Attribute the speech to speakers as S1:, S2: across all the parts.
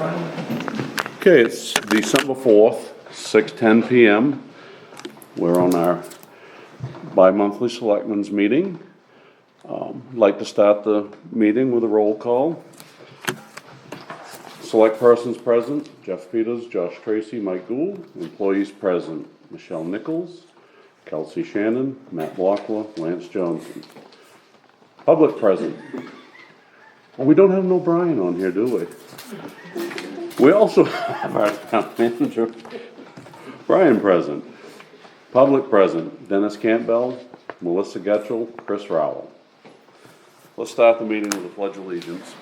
S1: Okay, it's December 4th, 6:10 PM. We're on our bi-monthly selectmen's meeting. I'd like to start the meeting with a roll call. Select persons present: Jeff Peters, Josh Tracy, Mike Gould. Employees present: Michelle Nichols, Kelsey Shannon, Matt Blockler, Lance Johnson. Public present. Well, we don't have no Brian on here, do we? We also have our town manager, Brian, present. Public present: Dennis Campbell, Melissa Getchell, Chris Rowell. Let's start the meeting with the Pledge of Allegiance.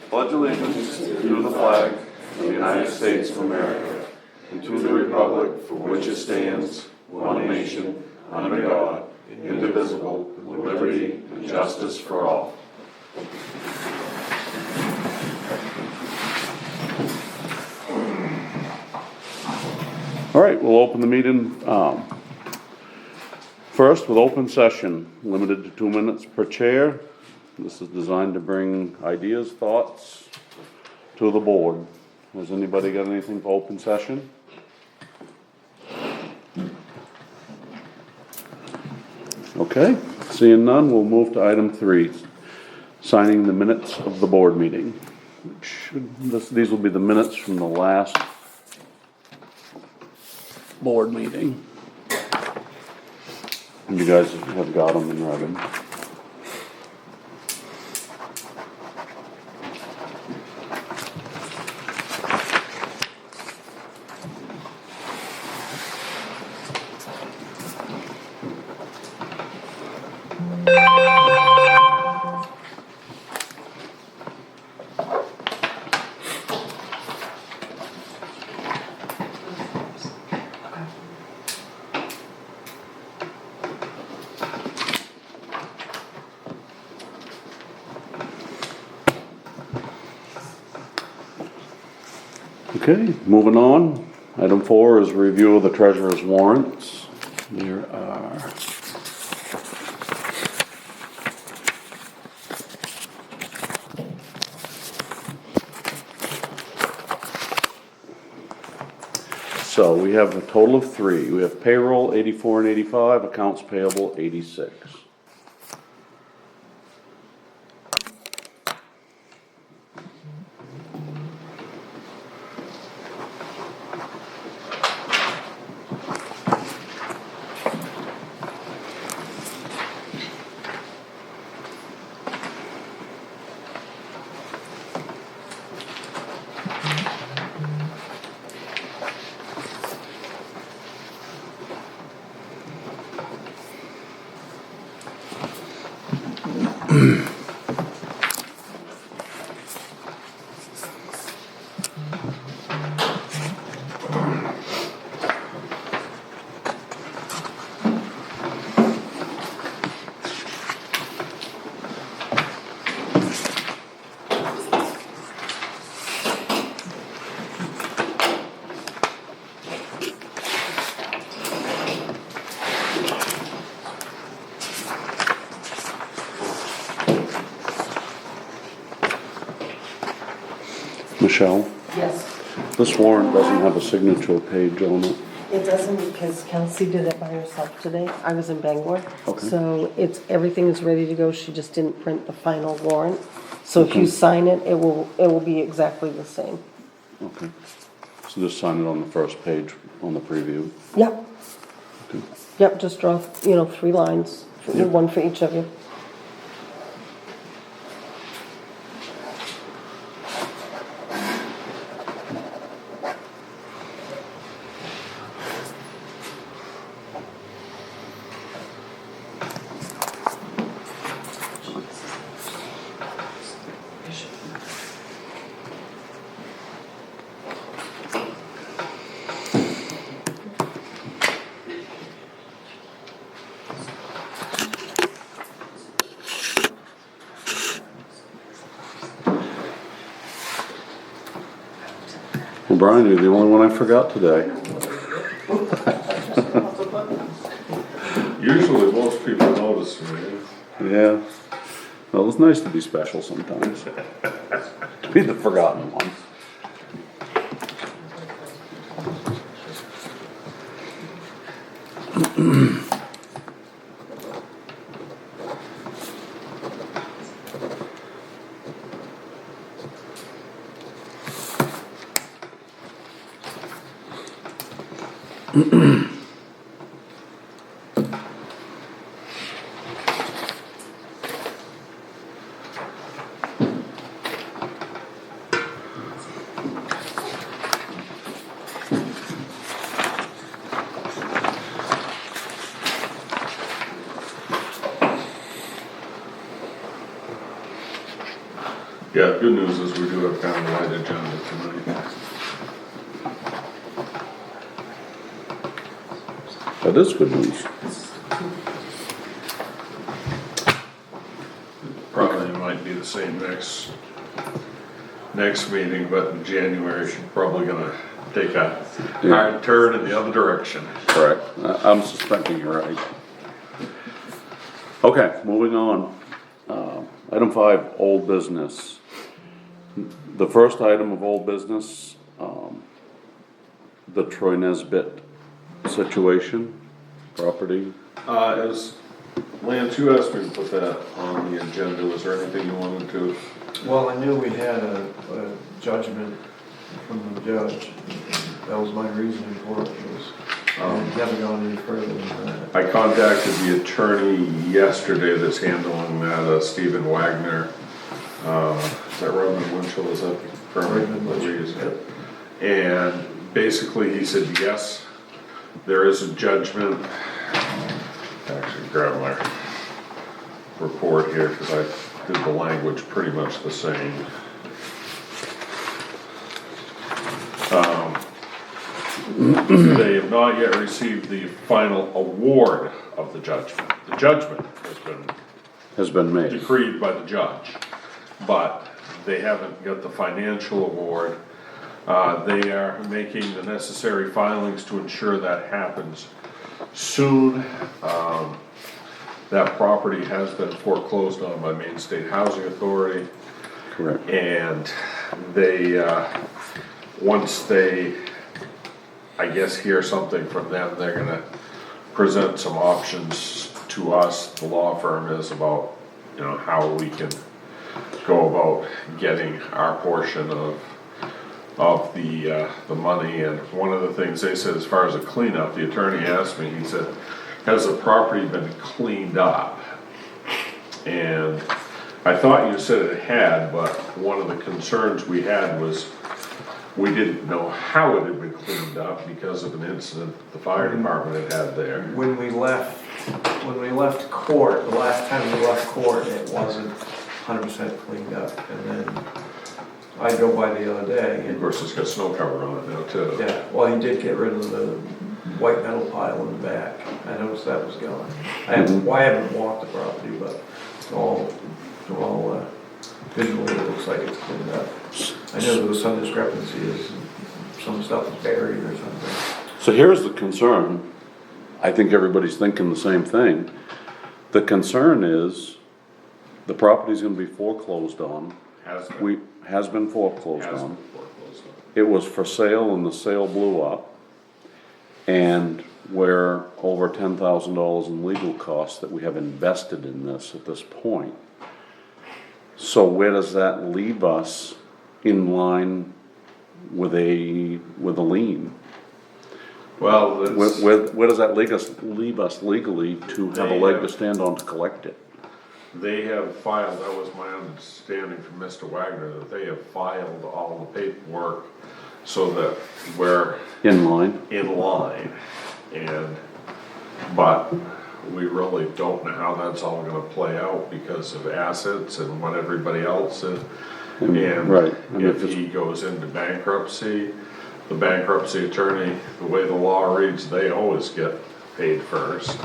S1: Pledge allegiance to the flag of the United States of America and to the republic for which it stands, one nation, under God, indivisible, with liberty and justice for all. All right, we'll open the meeting first with open session, limited to 2 minutes per chair. This is designed to bring ideas, thoughts to the board. Has anybody got anything for open session? Okay, seeing none, we'll move to item 3, signing the minutes of the board meeting. These will be the minutes from the last board meeting. You guys have got them and read them. Okay, moving on. Item 4 is review of the treasurer's warrants. There are so we have a total of 3. We have payroll 84 and 85, accounts payable 86. Michelle,
S2: Yes,
S1: this warrant doesn't have a signature page on it.
S2: it doesn't because Kelsey did it by herself today. I was in Bangor.
S1: Okay.
S2: So everything is ready to go. She just didn't print the final warrant. So if you sign it, it will be exactly the same.
S1: Okay. So just sign it on the first page on the preview.
S2: Yep,
S1: Okay.
S2: yep, just draw, 3 lines,
S1: Yep.
S2: one for each of you.
S1: Well, Brian, you're the only one I forgot today.
S3: Usually most people notice me.
S1: Yeah. Well, it's nice to be special sometimes. To be the forgotten ones.
S3: Yeah, good news is we do have kind of a light agenda tonight.
S1: That is good news.
S3: Probably might be the same next meeting, but in January, she's probably gonna take a hard turn in the other direction.
S1: Correct. I'm suspecting you're right. Okay, moving on. Item 5, old business. The first item of old business, the Troy Nesbit situation, property.
S3: As Lance, you asked me to put that on the agenda, was there anything you wanted to?
S4: Well, I knew we had a judgment from the judge. That was my reasoning for it, was never gone any further than that.
S3: I contacted the attorney yesterday that's handling that, Stephen Wagner. Is that Rodman Winchell, is that the
S4: Rodman Winchell,
S3: permit? And basically he said, yes, there is a judgment. Actually grab my report here because I did the language pretty much the same. They have not yet received the final award of the judgment. The judgment
S1: Has been made.
S3: decreed by the judge, but they haven't got the financial award. They are making the necessary filings to ensure that happens soon. That property has been foreclosed on by Maine State Housing Authority,
S1: Correct.
S3: and they, once they, I guess, hear something from them, they're gonna present some options to us, the law firm is, about, you know, how we can go about getting our portion of the money. And one of the things they said, as far as a cleanup, the attorney asked me, he said, has the property been cleaned up? And I thought you said it had, but one of the concerns we had was we didn't know how it had been cleaned up because of an incident the fire department had there.
S4: When we left court, the last time we left court, it wasn't 100% cleaned up. And then I drove by the other day
S3: Of
S4: and,
S3: course, it's got snow cover on it now too.
S4: yeah, well, he did get rid of the white metal pile in the back. I noticed that was gone. I haven't walked the property, but all visually it looks like it's cleaned up. I know there was some discrepancies, some stuff was buried or something.
S1: So here's the concern. I think everybody's thinking the same thing. The concern is the property's gonna be foreclosed on.
S3: Has been
S1: Has been foreclosed
S3: foreclosed
S1: on.
S3: on.
S1: It was for sale and the sale blew up. And we're over $10,000 in legal costs that we have invested in this at this point. So where does that leave us in line with a lien?
S3: Well, that's,
S1: Where does that leave us legally to have a leg to stand on to collect it?
S3: they have filed, that was my understanding from Mr. Wagner, that they have filed all the paperwork so that we're
S1: In line?
S3: in line. But we really don't know how that's all gonna play out because of assets and what everybody else is. And
S1: Right. And
S3: if
S1: if it's-
S3: he goes into bankruptcy, the bankruptcy attorney, the way the law reads, they always get paid first.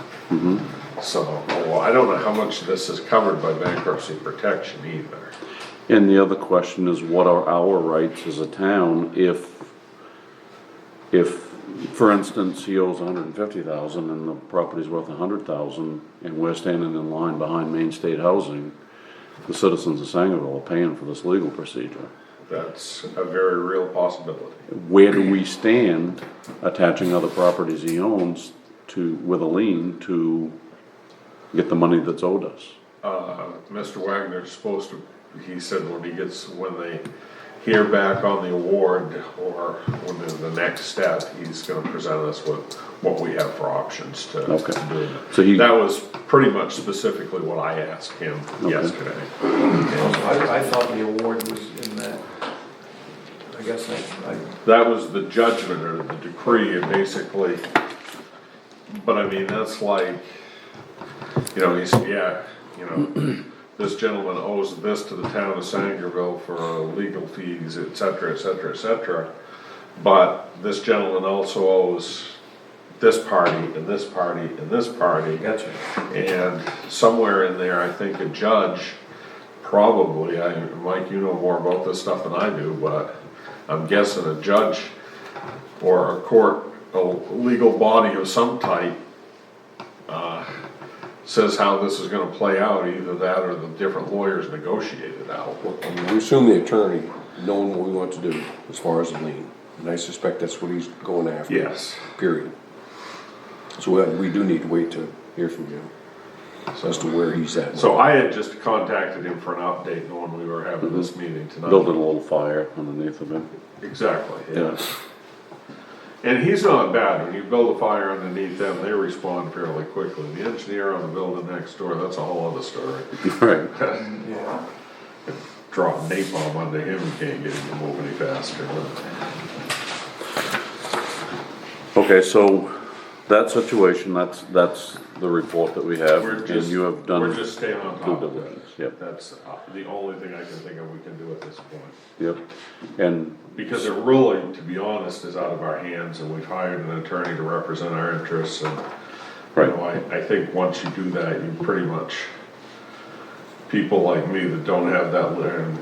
S3: So, well, I don't know how much of this is covered by bankruptcy protection either.
S1: And the other question is, what are our rights as a town if, for instance, he owes $150,000 and the property's worth $100,000 and we're standing in line behind Maine State Housing, the citizens of Sangerville are paying for this legal procedure.
S3: That's a very real possibility.
S1: Where do we stand attaching other properties he owns to, with a lien to get the money that's owed us?
S3: Mr. Wagner's supposed to, he said when they hear back on the award or when the next step, he's gonna present us with what we have for options to
S1: Okay.
S3: do.
S1: So
S3: That was pretty much specifically what I asked him yesterday.
S4: I thought the award was in that, I guess I
S3: That was the judgment or the decree, and basically, but I mean, that's like, you know, he said, yeah, you know, this gentleman owes this to the town of Sangerville for legal fees, et cetera, et cetera, et cetera. But this gentleman also owes this party and this party and this party.
S4: gotcha.
S3: And somewhere in there, I think a judge, probably, Mike, you know more about this stuff than I do, but I'm guessing a judge or a court, a legal body of some type, says how this is gonna play out, either that or the different lawyers negotiate it out.
S5: I mean, we assume the attorney knowing what we want to do as far as the lien, and I suspect that's what he's going after.
S3: Yes.
S5: Period. So we do need to wait to hear from you as to where he's at.
S3: So I had just contacted him for an update knowing we were having this meeting tonight.
S1: Building a little fire underneath of it.
S3: Exactly,
S1: Yeah.
S3: yeah. And he's not bad, when you build a fire underneath them, they respond fairly quickly. The engineer on the building next door, that's a whole other story.
S1: Right.
S4: Yeah.
S3: Drop napalm under him, you can't get him to move any faster.
S1: Okay, so that situation, that's the report that we have,
S3: We're
S1: and
S3: just,
S1: you have done
S3: we're just staying on
S1: due
S3: top of
S1: diligence.
S3: that.
S1: Yep,
S3: That's the only thing I can think of we can do at this point.
S1: yep. And,
S3: Because it really, to be honest, is out of our hands, and we've hired an attorney to represent our interests, and, you
S1: Right.
S3: know, I think once you do that, you pretty much, people like me that don't have that,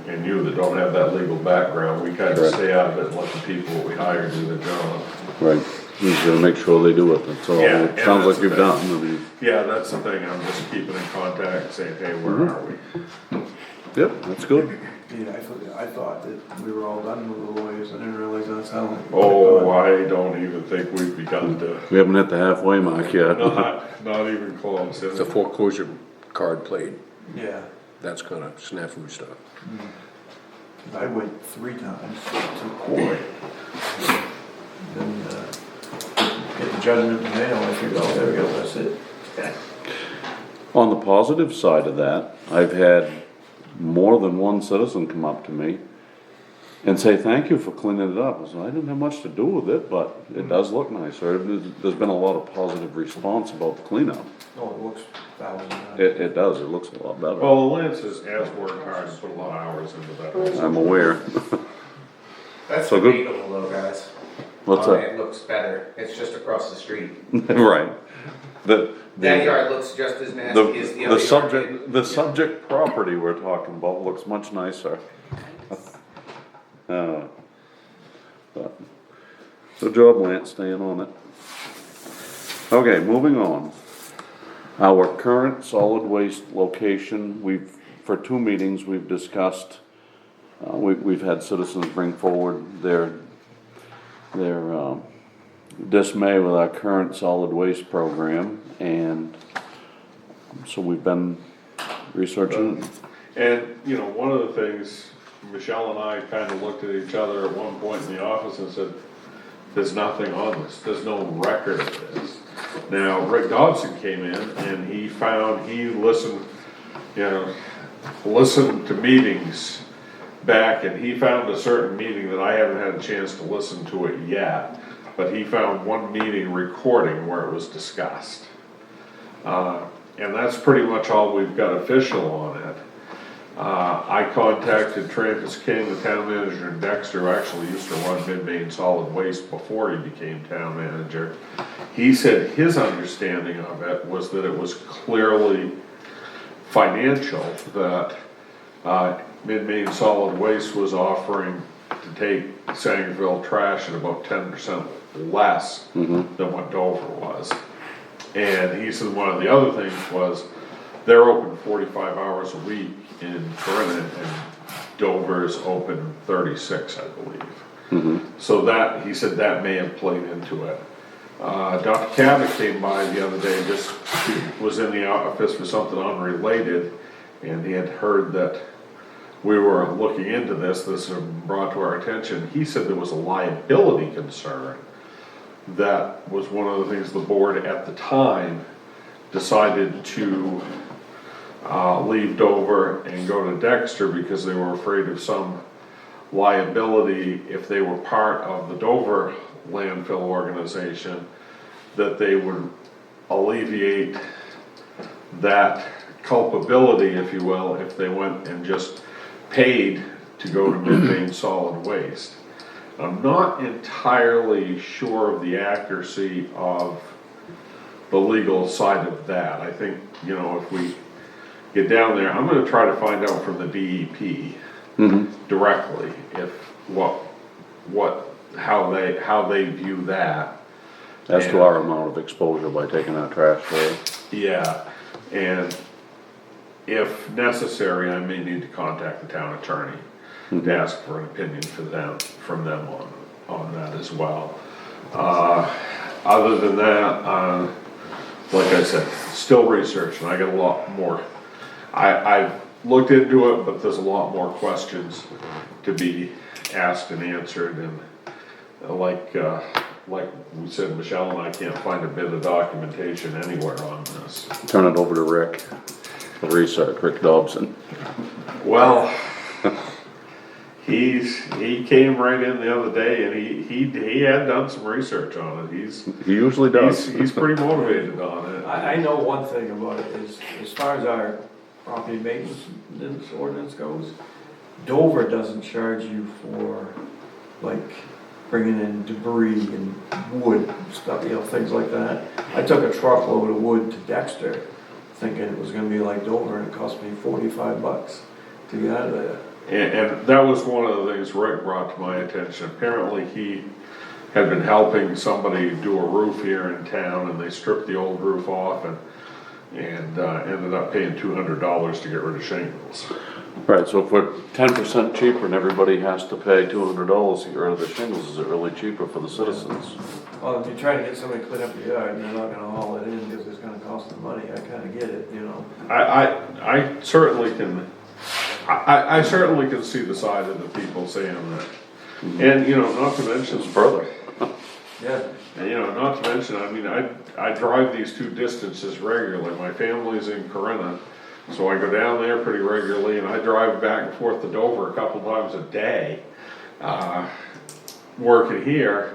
S3: and you that don't have that legal background, we kind of
S1: Correct.
S3: stay out of it and let the people we hire do the job.
S1: right, you gotta make sure they do it, that's all.
S3: Yeah,
S1: It
S3: and
S1: sounds
S3: that's
S1: like you've
S3: the
S1: done,
S3: thing.
S1: I mean,
S3: Yeah, that's the thing, I'm just keeping in contact, saying, hey, where are we?
S1: yep, that's good.
S4: Yeah, I thought that we were all done with the lawyers, I didn't realize that's how.
S3: Oh, I don't even think we've begun to,
S1: We haven't hit the halfway mark yet.
S3: not even close.
S5: The foreclosure card played,
S4: Yeah,
S5: that's kind of snafu stuff.
S4: I went 3 times to court. Then, get the judgment in the mail, I figured, oh, there we go, that's it.
S1: On the positive side of that, I've had more than one citizen come up to me and say, thank you for cleaning it up. I said, I didn't have much to do with it, but it does look nicer. There's been a lot of positive response about the cleanup.
S4: Oh, it looks $1,000.
S1: It does, it looks a lot better.
S3: Well, Lance has worked hard and put a lot of hours into that.
S1: I'm aware.
S6: That's
S1: So good.
S6: debatable though, guys.
S1: What's
S6: Mine,
S1: that?
S6: It looks better, it's just across the street.
S1: Right. The,
S6: That
S1: the,
S6: yard looks just as nasty as the
S1: the
S6: other yard.
S1: subject, the subject property we're talking about looks much nicer. But, good job, Lance, staying on it. Okay, moving on. Our current solid waste location, for 2 meetings, we've discussed, we've had citizens bring forward their dismay with our current solid waste program, and so we've been researching it.
S3: And, you know, one of the things, Michelle and I kind of looked at each other at one point in the office and said, there's nothing on this, there's no record of this. Now, Rick Dodson came in and he listened, you know, listened to meetings back, and he found a certain meeting that I haven't had a chance to listen to it yet, but he found one meeting recording where it was discussed. And that's pretty much all we've got official on it. I contacted Travis King, the town manager in Dexter, who actually used to run Mid-Maine Solid Waste before he became town manager. He said his understanding of it was that it was clearly financial, that Mid-Maine Solid Waste was offering to take Sangerville trash at about 10% less than what Dover was. And he said one of the other things was they're open 45 hours a week in Corinne, and Dover's open 36, I believe. So that, he said that may have played into it. Dr. Cabot came by the other day, just was in the office for something unrelated, and he had heard that we were looking into this was brought to our attention. He said there was a liability concern. That was one of the things the board at the time decided to leave Dover and go to Dexter because they were afraid of some liability if they were part of the Dover landfill organization, that they would alleviate that culpability, if you will, if they went and just paid to go to mid-main solid waste. I'm not entirely sure of the accuracy of the legal side of that. I think, you know, if we get down there, I'm gonna try to find out from the DEP directly if how they view that.
S1: As to our amount of exposure by taking our trash there.
S3: Yeah, and if necessary, I may need to contact the town attorney to ask for an opinion from them on that as well. Other than that, like I said, still researching. I got a lot more. I've looked into it, but there's a lot more questions to be asked and answered, and like we said, Michelle and I can't find a bit of documentation anywhere on this.
S1: Turn it over to Rick, for research, Rick Dobson.
S3: Well, he came right in the other day, and he had done some research on it.
S1: He usually does.
S3: He's pretty motivated on it.
S4: I know one thing about it is, as far as our property maintenance ordinance goes, Dover doesn't charge you for, like, bringing in debris and wood, stuff, you know, things like that. I took a truckload of wood to Dexter, thinking it was gonna be like Dover, and it cost me $45 to get out of there.
S3: And that was one of the things Rick brought to my attention. Apparently, he had been helping somebody do a roof here in town, and they stripped the old roof off and ended up paying $200 to get rid of shingles.
S1: Right, so if we're 10% cheaper and everybody has to pay $200 to get rid of the shingles, is it really cheaper for the citizens?
S4: Well, if you're trying to get somebody to clean up your yard, and they're not gonna haul it in because it's gonna cost them money, I kinda get it, you know.
S3: I certainly can, I certainly can see the side of the people saying that. And, you know, not to mention.
S1: It's further.
S4: Yeah.
S3: And, you know, not to mention, I mean, I drive these two distances regularly. My family's in Corinna, so I go down there pretty regularly, and I drive back and forth to Dover a couple times a day, working here.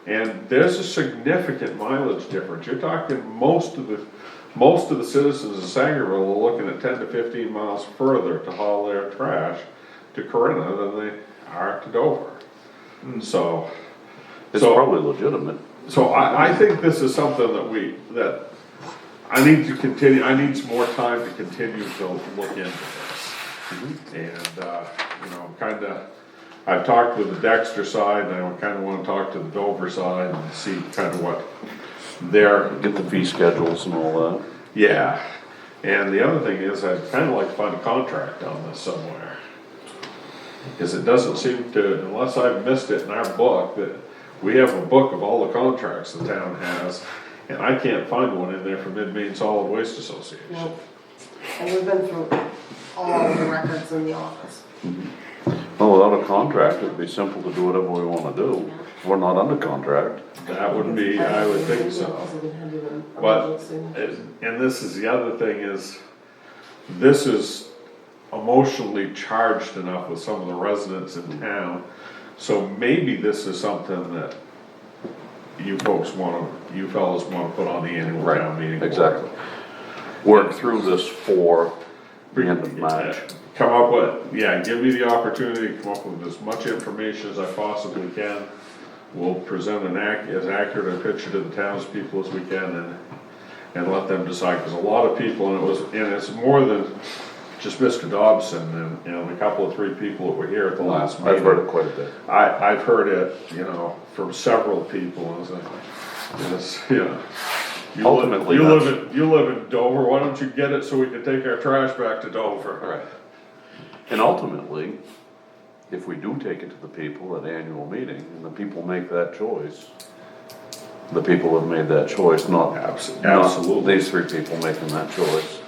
S3: And there's a significant mileage difference. You're talking most of the citizens of Sangerville are looking at 10 to 15 miles further to haul their trash to Corinna than they are to Dover. So.
S1: It's probably legitimate.
S3: So I think this is something that I need to continue, I need some more time to continue to look into this. And, you know, I've talked with the Dexter side, and I kinda wanna talk to the Dover side and see kinda what their.
S1: Get the fee schedules and all that.
S3: Yeah, and the other thing is, I'd kinda like to find a contract on this somewhere. Because it doesn't seem to, unless I've missed it in our book, that we have a book of all the contracts the town has, and I can't find one in there for Mid-Maine Solid Waste Association.
S2: No. And we've been through all the records in the office.
S1: Well, without a contract, it'd be simple to do whatever we wanna do. We're not under contract.
S3: That would be, I would think so. But, and this is the other thing is, this is emotionally charged enough with some of the residents in town. So maybe this is something that you fellas wanna put on the annual town meeting.
S1: Exactly. Work through this for the end of March.
S3: Come up with, give me the opportunity to come up with as much information as I possibly can. We'll present as accurate a picture to the townspeople as we can and let them decide, because a lot of people, and it's more than just Mr. Dobson and a couple of three people that were here at the last meeting.
S1: I've heard it quite a bit.
S3: I've heard it, you know, from several people, and it's, you know,
S1: Ultimately,
S3: You
S1: that's-
S3: live in Dover, why don't you get it so we can take our trash back to Dover?
S1: Right. And ultimately, if we do take it to the people at annual meeting, and the people make that choice, the people have made that choice, not
S3: Absolutely.
S1: these three people making that choice.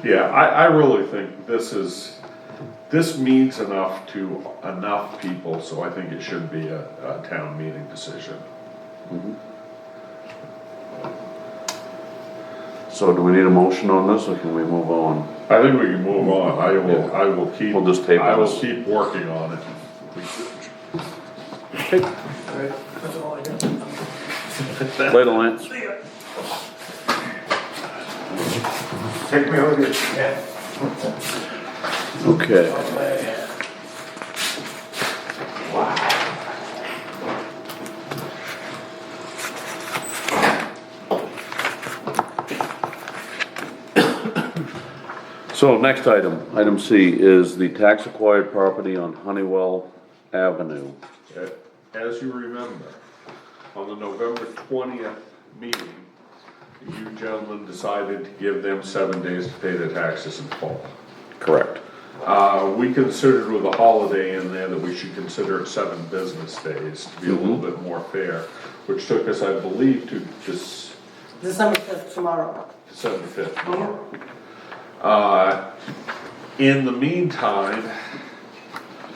S3: Yeah, I really think this means enough to enough people, so I think it should be a town meeting decision.
S1: So do we need a motion on this, or can we move on?
S3: I think we can move on, I will keep.
S1: We'll just table
S3: I will
S1: this.
S3: keep working on it.
S1: Okay.
S4: That's all I got.
S1: Later, Lance.
S6: Take me over.
S1: Okay. So next item, item C, is the tax acquired property on Honeywell Avenue.
S3: As you remember, on the November 20th meeting, you gentlemen decided to give them 7 days to pay their taxes in full.
S1: Correct.
S3: We considered with a holiday in there that we should consider it 7 business days to be a little bit more fair, which took us, I believe, to this
S2: December 5th, tomorrow.
S3: December 5th tomorrow. In the meantime,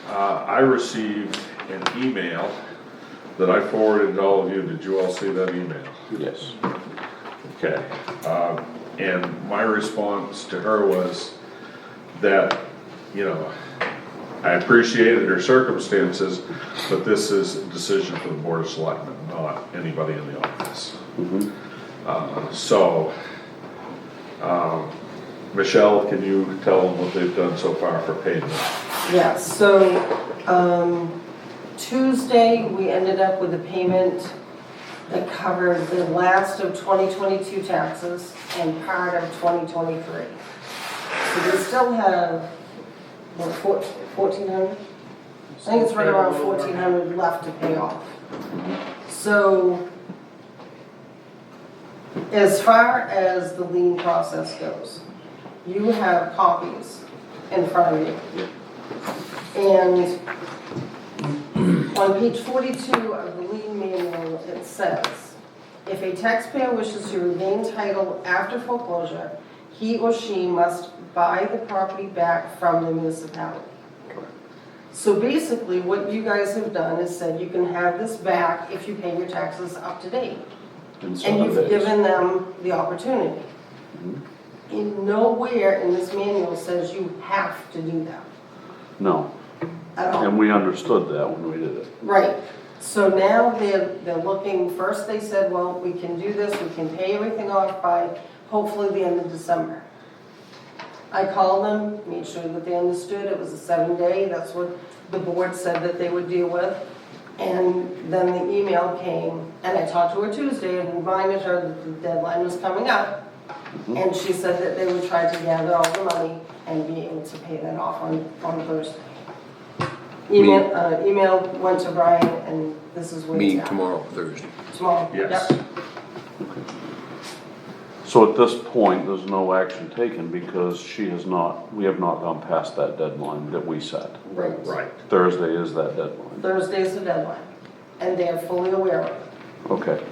S3: I received an email that I forwarded to all of you. Did you all see that email?
S1: Yes.
S3: Okay, and my response to her was that, you know, I appreciated her circumstances, but this is a decision for the Board of Selectmen, not anybody in the office. Michelle, can you tell them what they've done so far for payment?
S2: Yeah, so, Tuesday, we ended up with a payment that covered the last of 2022 taxes and part of 2023. So they still have, what, 1,400? I think it's right around 1,400 left to pay off. So, as far as the lien process goes, you have copies in front of you. And on page 42 of the lien manual, it says, if a taxpayer wishes to regain title after foreclosure, he or she must buy the property back from the municipality. So basically, what you guys have done is said you can have this back if you pay your taxes up to date.
S1: In
S2: And
S1: 7
S2: you've
S1: days.
S2: given them the opportunity. In nowhere in this manual says you have to do that
S1: No,
S2: at all.
S1: and we understood that when we did it.
S2: Right, so now they're looking, first they said, well, we can do this, we can pay everything off by hopefully the end of December. I called them, made sure that they understood it was a 7-day, that's what the board said that they would deal with. And then the email came, and I talked to her Tuesday and reminded her that the deadline was coming up. And she said that they would try to gather all the money and be able to pay that off on Thursday. Email went to Brian, and this is where it's
S5: Meeting
S2: at.
S5: tomorrow, Thursday.
S2: Tomorrow,
S3: Yes.
S2: yep.
S1: So at this point, there's no action taken because we have not gone past that deadline that we set.
S2: Right.
S3: Right.
S1: Thursday is that deadline.
S2: Thursday's the deadline, and they're fully aware of it.
S1: Okay.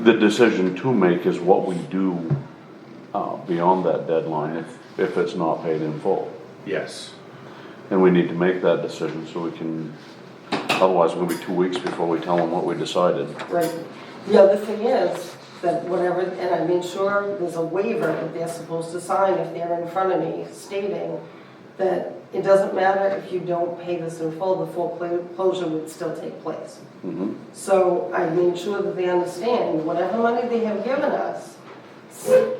S1: The decision to make is what we do beyond that deadline if it's not paid in full.
S3: Yes.
S1: And we need to make that decision so we can, otherwise it's gonna be 2 weeks before we tell them what we decided.
S2: Right. The other thing is that whatever, and I made sure there's a waiver that they're supposed to sign if they're in front of me stating that it doesn't matter if you don't pay this in full, the foreclosure would still take place. So I made sure that they understand whatever money they have given us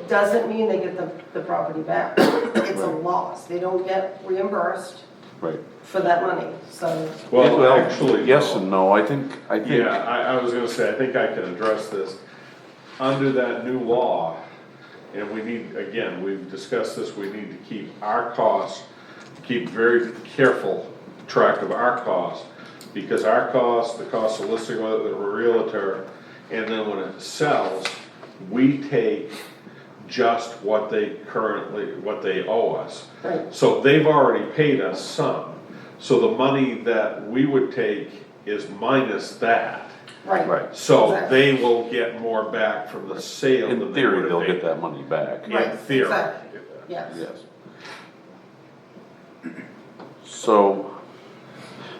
S2: doesn't mean they get the property back. It's a loss. They don't get reimbursed
S1: Right.
S2: for that money, so.
S3: Well, actually.
S1: Yes
S3: no.
S1: and no, I think.
S3: Yeah, I was gonna say, I think I can address this. Under that new law, and we need, again, we've discussed this, we need to keep our costs, keep very careful track of our costs, because our costs, the cost of listing with a realtor, and then when it sells, we take just what they owe us.
S2: Right.
S3: So they've already paid us some, so the money that we would take is minus that.
S2: Right.
S1: Right.
S3: So
S2: Exactly.
S3: they will get more back from the sale than
S1: In
S3: they
S1: theory,
S3: would
S1: they'll
S3: have
S1: get
S3: paid.
S1: that money back.
S2: Right,
S3: In theory.
S2: exactly. Yes.
S1: Yes. So,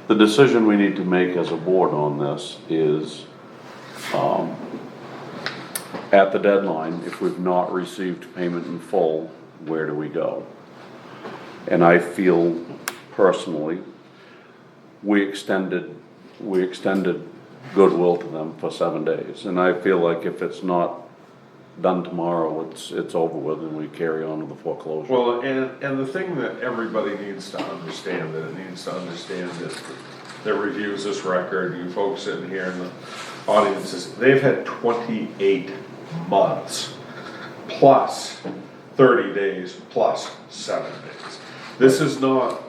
S1: the decision we need to make as a board on this is, at the deadline, if we've not received payment in full, where do we go? And I feel personally, we extended goodwill to them for 7 days. And I feel like if it's not done tomorrow, it's over with and we carry on with the foreclosure.
S3: Well, and the thing that everybody needs to understand, that reviews this record, you folks sitting here in the audiences, they've had 28 months, plus 30 days, plus 7 days. This is not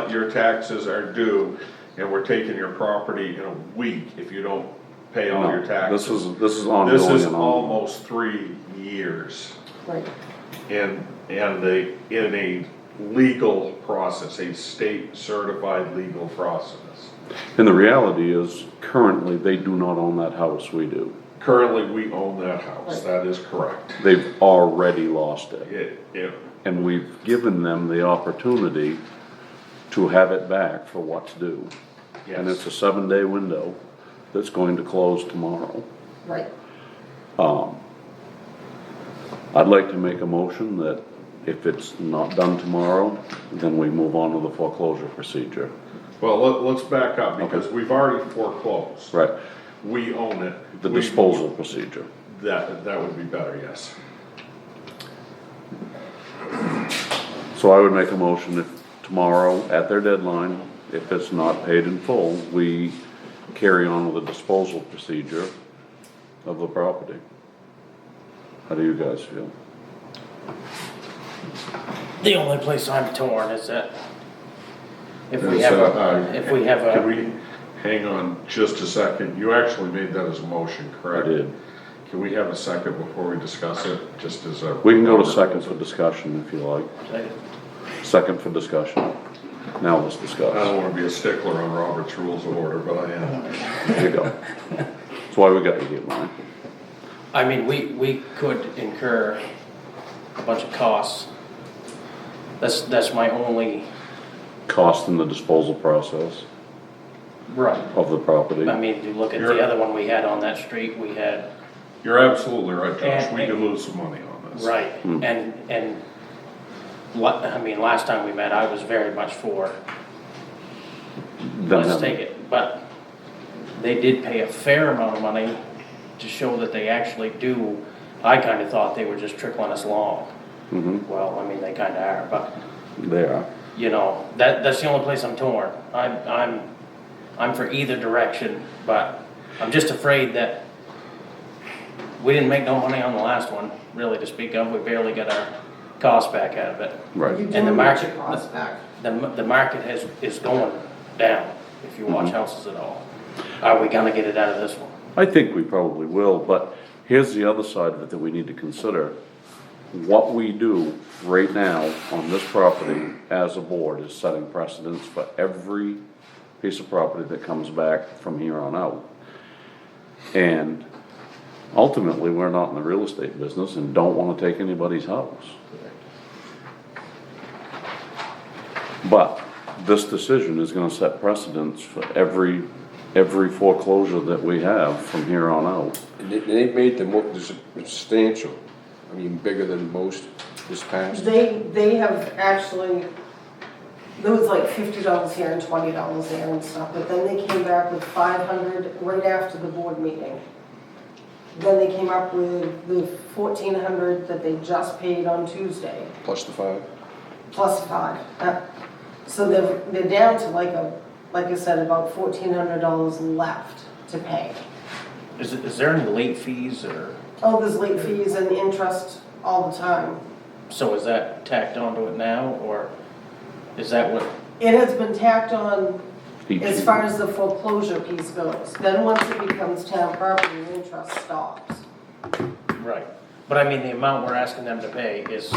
S3: your taxes are due, and we're taking your property in a week if you don't pay all your
S1: No,
S3: taxes.
S1: this is ongoing.
S3: This is
S1: and ongoing.
S3: almost 3 years.
S2: Right.
S3: in a legal process, a state certified legal process.
S1: And the reality is, currently, they do not own that house, we do.
S3: Currently, we own that house, that is correct.
S1: They've already lost it.
S3: It,
S1: And we've given them the opportunity to have it back for what to do. And it's a
S3: yes,
S1: 7-day window that's going to close tomorrow.
S2: Right.
S1: I'd like to make a motion that if it's not done tomorrow, then we move on to the foreclosure procedure.
S3: well, let's back up, because we've already foreclosed.
S1: Right,
S3: We own it.
S1: the
S3: We-
S1: disposal procedure.
S3: That would be better, yes.
S1: So I would make a motion if tomorrow, at their deadline, if it's not paid in full, we carry on with the disposal procedure of the property. How do you guys feel?
S7: The only place I'm torn is that if we
S3: That's,
S7: have
S3: Can
S7: a,
S3: we, hang on just a second, you actually made that as a motion,
S1: I
S3: correct?
S1: did.
S3: Can we have a second before we discuss it, just as a?
S1: We can go to second for discussion if you like. Second for discussion. Now let's
S3: I
S1: discuss.
S3: don't wanna be a stickler on Robert's Rules of Order, but I am.
S1: There you go. That's why we got you here, Mike.
S7: I mean, we could incur a bunch of costs. That's my only,
S1: Cost in the disposal process
S7: right.
S1: of the property.
S7: I mean, you look at the other one we had on that street, we had,
S3: You're absolutely right, Josh,
S7: And-
S3: we could lose some money on this.
S7: right, and I mean, last time we met, I was very much for,
S1: Then
S7: let's
S1: have-
S7: take it, but they did pay a fair amount of money to show that they actually do. I kinda thought they were just trickling us along. Well, I mean, they kinda are, but,
S1: They are.
S7: you know, that's the only place I'm torn. I'm for either direction, but I'm just afraid that we didn't make no money on the last one, really to speak of. We barely got our cost back out of it.
S1: Right.
S2: You do
S7: And the
S2: get
S7: market-
S2: your costs back.
S7: The market is going down, if you watch houses at all. Are we gonna get it out of this one?
S1: I think we probably will, but here's the other side of it that we need to consider. What we do right now on this property as a board is setting precedents for every piece of property that comes back from here on out. And ultimately, we're not in the real estate business and don't wanna take anybody's house. But this decision is gonna set precedents for every foreclosure that we have from here on out.
S5: And they've made the substantial, I mean, bigger than most this past.
S2: They have actually, there was like $50 here and $20 there and stuff, but then they came back with 500 right after the board meeting. Then they came up with the 1,400 that they just paid on Tuesday,
S5: Plus the 5.
S2: plus 5. So they're down to like I said, about $1,400 left to pay.
S7: Is there any late fees or,
S2: Oh, there's late fees and interest all the time.
S7: so is that tacked onto it now, or is that what,
S2: It has been tacked on as far as the foreclosure piece goes. Then once it becomes town property, the interest stops.
S7: Right. But I mean, the amount we're asking them to pay is,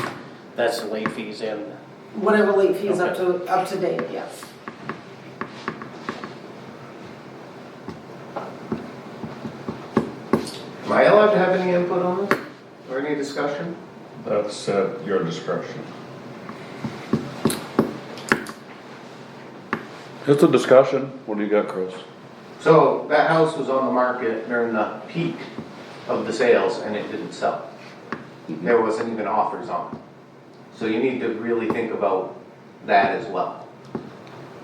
S7: that's the late fees and,
S2: Whatever late fees up to date, yes.
S8: Am I allowed to have any input on this, or any discussion?
S3: That's at your discretion.
S1: It's a discussion. What do you got, Chris?
S8: So, that house was on the market during the peak of the sales, and it didn't sell. There wasn't even offers on it. So you need to really think about that as well.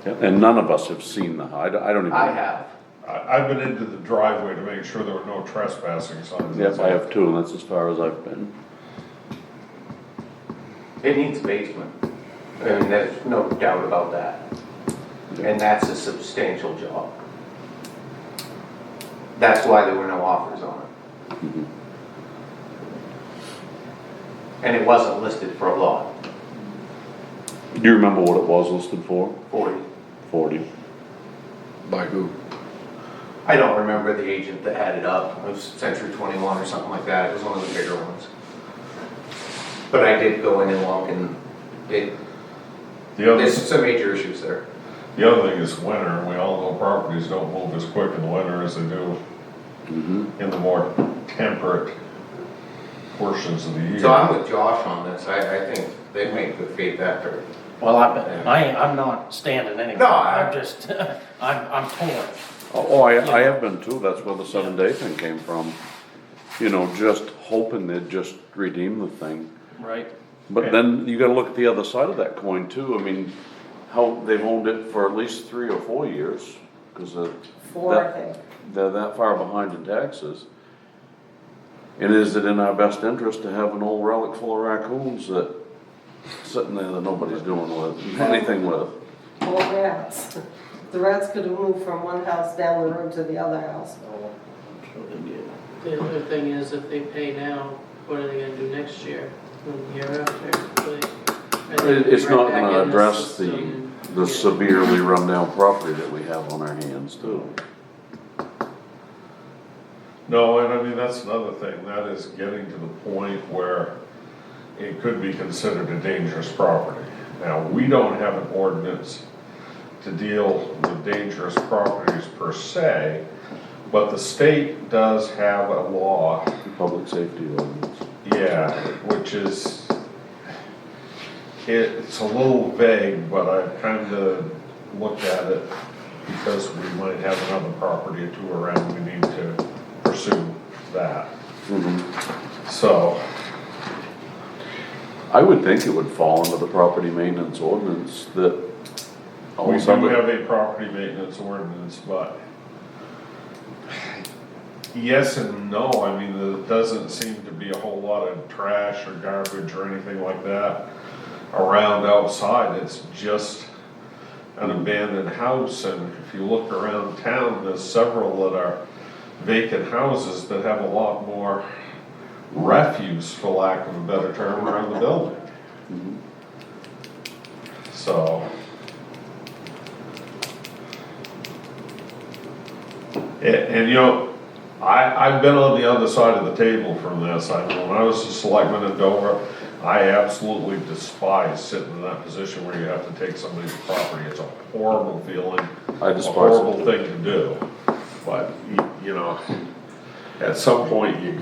S1: And none of us have seen the, I don't even.
S8: I have.
S3: I've been into the driveway to make sure there were no trespassing signs.
S1: Yes, I have too, and that's as far as I've been.
S8: It needs a basement. I mean, there's no doubt about that. And that's a substantial job. That's why there were no offers on it. And it wasn't listed for a lot,
S1: Do you remember what it was listed for?
S8: 40.
S1: 40.
S5: By who?
S8: I don't remember the agent that had it up. It was Century 21 or something like that. It was one of the bigger ones. But I did go in and look, and there's some major issues there.
S3: The other thing is winter, and we all know properties don't move as quick in the winter as they do in the more temperate portions of the year.
S8: So I'm with Josh on this. I think they make good faith effort.
S7: well, I'm not standing anywhere.
S8: No,
S7: I'm just, I'm torn.
S1: Oh, I have been too, that's where the 7-day thing came from. You know, just hoping they'd just redeem the thing.
S7: Right.
S1: But then you gotta look at the other side of that coin too, I mean, how, they've owned it for at least 3 or 4 years, cause
S2: 4, I think.
S1: they're that far behind in taxes. And is it in our best interest to have an old relic full of raccoons that, sitting there that nobody's doing with, anything with?
S2: Or rats. The rats could have moved from one house down the road to the other house.
S9: The other thing is, if they pay now, what are they gonna do next year, and the year after?
S1: It's not gonna address the severely run-down property that we have on our hands too.
S3: No, and I mean, that's another thing, that is getting to the point where it could be considered a dangerous property. Now, we don't have an ordinance to deal with dangerous properties per se, but the state does have a law,
S1: Public safety ordinance.
S3: yeah, which is, it's a little vague, but I've kind of looked at it because we might have another property or two around, we need to pursue that. So,
S1: I would think it would fall under the property maintenance ordinance that.
S3: we do have a property maintenance ordinance, but yes and no, I mean, there doesn't seem to be a whole lot of trash or garbage or anything like that around outside, it's just an abandoned house, and if you look around town, there's several that are vacant houses that have a lot more refuse, for lack of a better term, around the building. So. And you know, I've been on the other side of the table from this. When I was a selectman in Dover, I absolutely despise sitting in that position where you have to take somebody's property. It's a horrible feeling.
S1: I
S3: A
S1: despise
S3: horrible
S1: it.
S3: thing to do. But, you know, at some point you,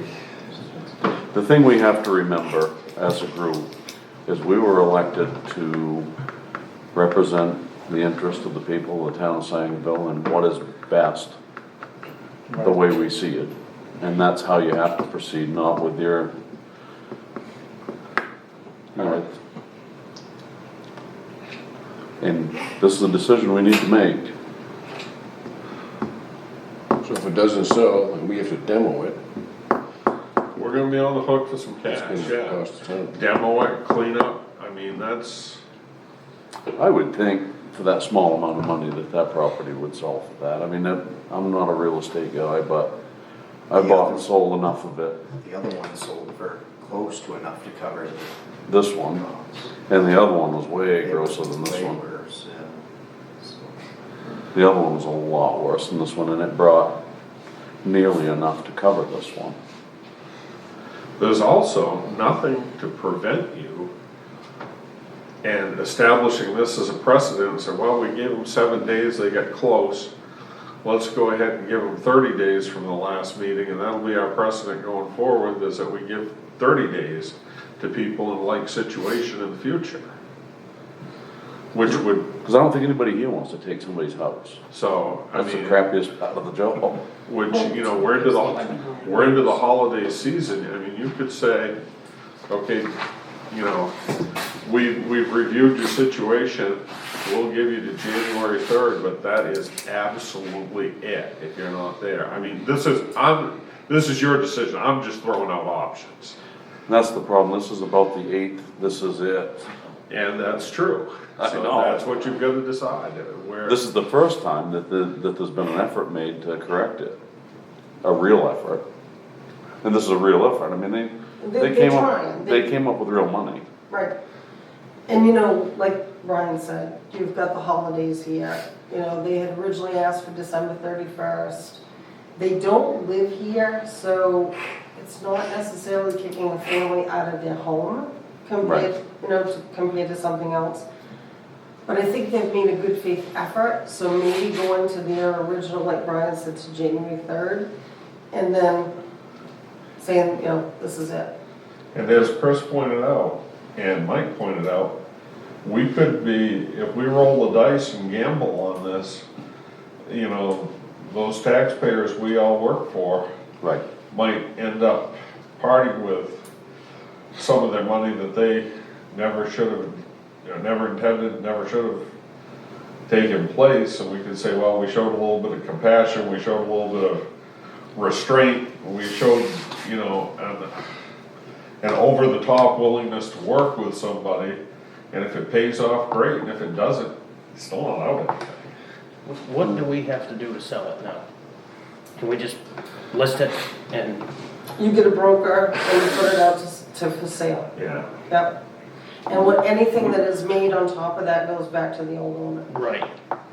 S1: The thing we have to remember as a group is we were elected to represent the interest of the people of the town of Sangerville and what is best, the way we see it. And that's how you have to proceed, not with your, you know, and this is a decision we need to make.
S5: So if it doesn't sell, and we have to demo it,
S3: we're gonna be on the hook for some
S5: it's
S3: cash,
S5: gonna
S3: yeah.
S5: cost a ton.
S3: Demo it, clean up, I mean, that's,
S1: I would think for that small amount of money that property would sell for that. I mean, I'm not a real estate guy, but I bought and sold enough of it.
S6: The other one sold for close to enough to cover the
S1: This one,
S6: costs.
S1: and the other one was way
S6: It
S1: grosser
S6: was
S1: than this
S6: way
S1: one.
S6: worse, yeah. So,
S1: The other one was a lot worse than this one, and it brought nearly enough to cover this one.
S3: There's also nothing to prevent you and establishing this as a precedent and say, well, we gave them 7 days, they got close. Let's go ahead and give them 30 days from the last meeting, and that'll be our precedent going forward, is that we give 30 days to people in like situation in the future. Which would,
S1: Because I don't think anybody here wants to take somebody's house.
S3: so, I
S1: That's the
S3: mean,
S1: crappiest part of the job.
S3: which, you know, we're into the holiday season, I mean, you could say, okay, you know, we've reviewed your situation, we'll give you to January 3rd, but that is absolutely it, if you're not there. I mean, this is your decision, I'm just throwing out options,
S1: And that's the problem, this is about the 8th, this is it.
S3: and that's true.
S1: I
S3: So
S1: know.
S3: that's what you've got to decide, where.
S1: This is the first time that there's been an effort made to correct it. A real effort. And this is a real effort, I mean, they
S2: They're
S1: came
S2: trying.
S1: up, they came up with real money.
S2: Right. And you know, like Brian said, you've got the holidays here. You know, they had originally asked for December 31st. They don't live here, so it's not necessarily kicking a family out of their home compared,
S1: Right.
S2: you know, compared to something else. But I think they've made a good faith effort, so maybe going to their original, like Brian said, to January 3rd, and then saying, you know, this is it.
S3: And as Chris pointed out, and Mike pointed out, we could be, if we roll the dice and gamble on this, you know, those taxpayers we all work for
S1: Right.
S3: might end up parting with some of their money that they never should have, you know, never intended, never should have taken place. And we could say, well, we showed a little bit of compassion, we showed a little bit of restraint, we showed, you know, an over-the-top willingness to work with somebody, and if it pays off, great, and if it doesn't, it's still not out anything.
S7: What do we have to do to sell it now? Can we just list it and,
S2: You get a broker and you put it out to for sale.
S3: Yeah.
S2: Yep. And anything that is made on top of that goes back to the old owner.
S7: right,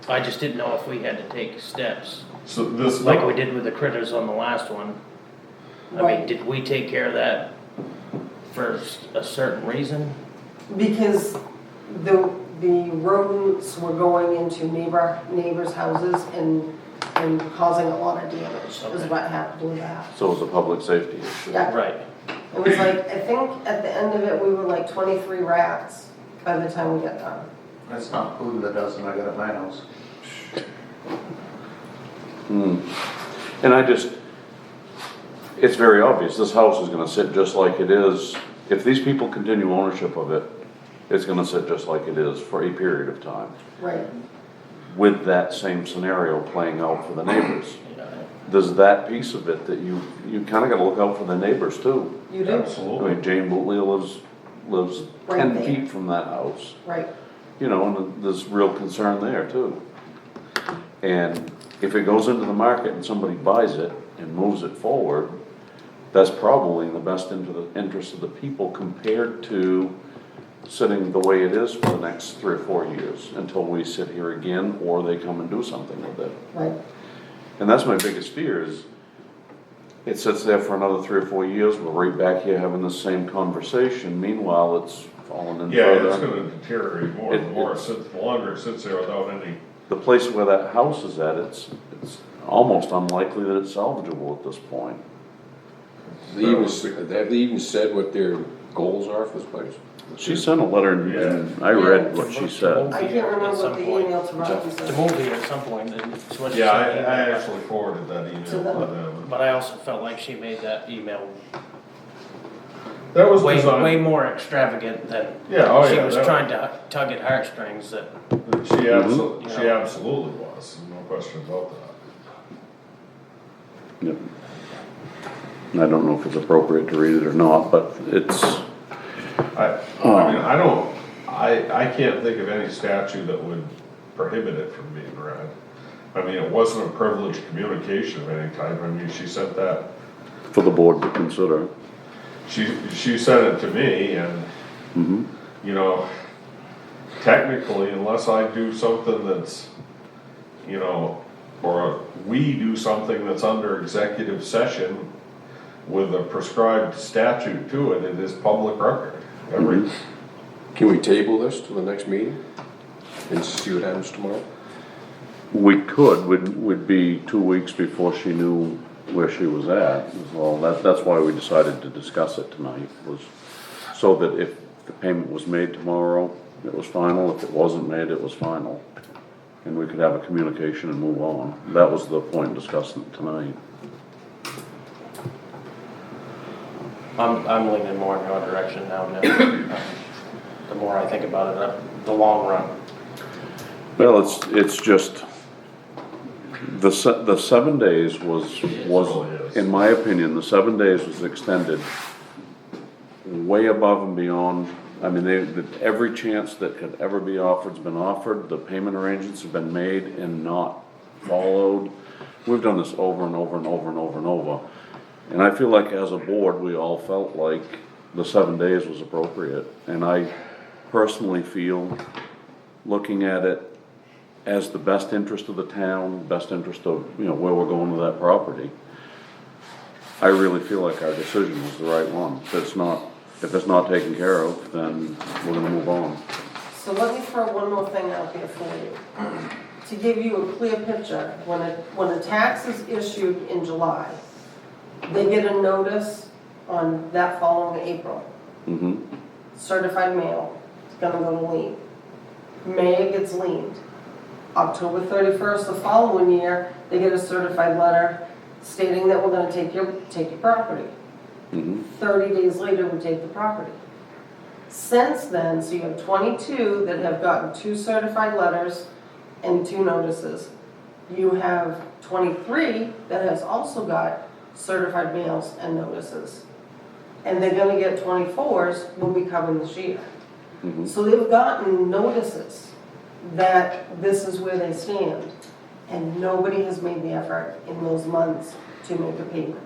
S7: I just didn't know if we had to take steps,
S3: So this.
S7: like we did with the critters on the last one. I mean,
S2: Right.
S7: did we take care of that for a certain reason?
S2: Because the rodents were going into neighbors' houses and causing a lot of damage, is
S7: Okay.
S2: what happened with that.
S1: So it was a public safety issue.
S2: Yeah,
S7: Right,
S2: it was like, I think at the end of it, we were like 23 rats by the time we got done.
S8: That's not including the dozen I got at my house.
S1: And it's very obvious, this house is gonna sit just like it is. If these people continue ownership of it, it's gonna sit just like it is for a period of time.
S2: Right.
S1: With that same scenario playing out for the neighbors.
S7: yeah,
S1: There's that piece of it that you kinda gotta look out for the neighbors too.
S2: You do?
S1: I
S3: Absolutely.
S1: mean, Jane Bootley lives
S2: Right
S1: 10
S2: there.
S1: feet from that house.
S2: Right.
S1: You know, and there's real concern there too. And if it goes into the market and somebody buys it and moves it forward, that's probably in the best interest of the people compared to sitting the way it is for the next 3 or 4 years until we sit here again or they come and do something with it.
S2: Right.
S1: And that's my biggest fear is it sits there for another 3 or 4 years, we're right back here having the same conversation. Meanwhile, it's falling in
S3: Yeah,
S1: further.
S3: it's gonna deteriorate more and more,
S1: It's-
S3: the longer it sits there without any.
S1: The place where that house is at, it's almost unlikely that it's salvageable at this point.
S5: Have they even said what their goals are for this place?
S1: She sent a letter and I read what she said.
S2: I can't remember what the email to Robbie
S7: to
S2: said.
S7: move here at some point, and it's what she
S3: Yeah, I
S7: said.
S3: actually forwarded that email to them.
S7: But I also felt like she made that email
S3: That was
S7: way
S3: designed,
S7: more extravagant than
S3: yeah, oh yeah.
S7: she was
S3: that-
S7: trying to tug at heartstrings that,
S3: She absolutely,
S7: Mhm.
S3: she absolutely was, no question about that.
S1: Yep. I don't know if it's appropriate to read it or not, but it's,
S3: I mean, I can't think of any statute that would prohibit it from being read. I mean, it wasn't a privileged communication of any type, I mean, she sent that,
S1: for the board to consider.
S3: she sent it to me and,
S1: Mhm.
S3: you know, technically, unless I do something that's you know, or we do something that's under executive session with a prescribed statute to it, it is public record. Every,
S5: Can we table this to the next meeting and see what happens tomorrow?
S1: We could, would be 2 weeks before she knew where she was at. Well, that's why we decided to discuss it tonight, was so that if the payment was made tomorrow, it was final. If it wasn't made, it was final. And we could have a communication and move on. That was the point discussing it tonight.
S7: I'm leaning more in your direction now, Nick. The more I think about it, the long run.
S1: Well, it's just, the 7 days was,
S3: really is.
S1: in my opinion, the 7 days was extended way above and beyond. I mean, every chance that could ever be offered's been offered, the payment arrangements have been made and not followed. We've done this over and over and over and over and over. And I feel like as a board, we all felt like the 7 days was appropriate. And I personally feel, looking at it as the best interest of the town, best interest of, you know, where we're going with that property, I really feel like our decision was the right one. If it's not taken care of, then we're gonna move on.
S2: So let me throw one more thing out there for you. To give you a clear picture, when a tax is issued in July, they get a notice on that following April.
S1: Mm-hmm,
S2: Certified mail, it's gonna go to lien. May it gets liened. October 31st, the following year, they get a certified letter stating that we're gonna take your property.
S1: mm-hmm,
S2: 30 days later, we take the property. Since then, so you have 22 that have gotten 2 certified letters and 2 notices. You have 23 that has also got certified mails and notices. And they're gonna get 24s will be coming this year.
S1: mm-hmm.
S2: So they've gotten notices that this is where they stand. And nobody has made the effort in those months to make a payment.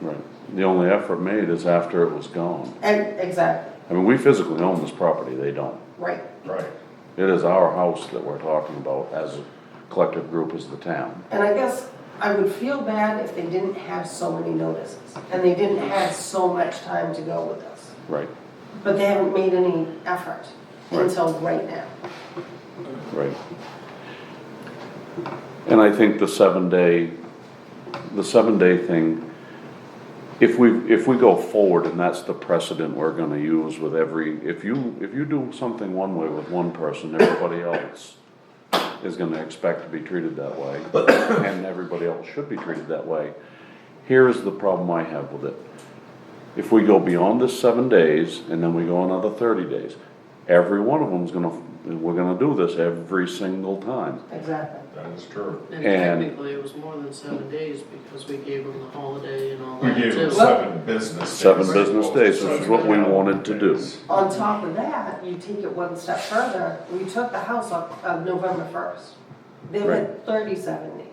S1: Right. The only effort made is after it was gone.
S2: And, exactly,
S1: I mean, we physically own this property, they don't.
S2: right.
S3: right.
S1: It is our house that we're talking about as a collective group as the town.
S2: And I guess I would feel bad if they didn't have so many notices and they didn't have so much time to go with us.
S1: Right,
S2: But they haven't made any effort
S1: Right.
S2: until right now.
S1: right. And I think the 7 day thing, if we go forward and that's the precedent we're gonna use with if you do something one way with one person, everybody else is gonna expect to be treated that way, and everybody else should be treated that way. Here's the problem I have with it. If we go beyond this 7 days, and then we go another 30 days, every one of them's we're gonna do this every single time.
S2: Exactly.
S3: That is true.
S9: And
S1: And-
S9: technically, it was more than 7 days because we gave them the holiday and all
S3: We
S9: that
S3: gave them
S9: too.
S3: 7 business days.
S1: 7 business days, which is what we wanted to do.
S2: On top of that, you take it one step further, we took the house up November 1st. They
S1: Right.
S2: had 37 days.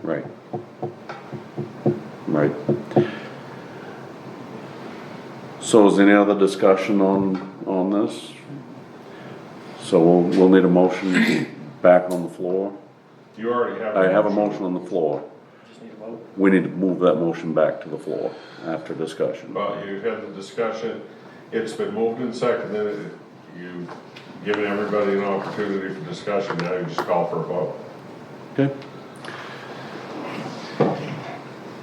S1: Right. Right. So is any other discussion on this? So we'll need a motion back on the floor.
S3: You already have.
S1: I have a motion on the floor.
S7: Just need a vote.
S1: We need to move that motion back to the floor after discussion.
S3: But you had the discussion, it's been moved and seconded, you've given everybody an opportunity for discussion, now you just call for a vote.
S1: Okay.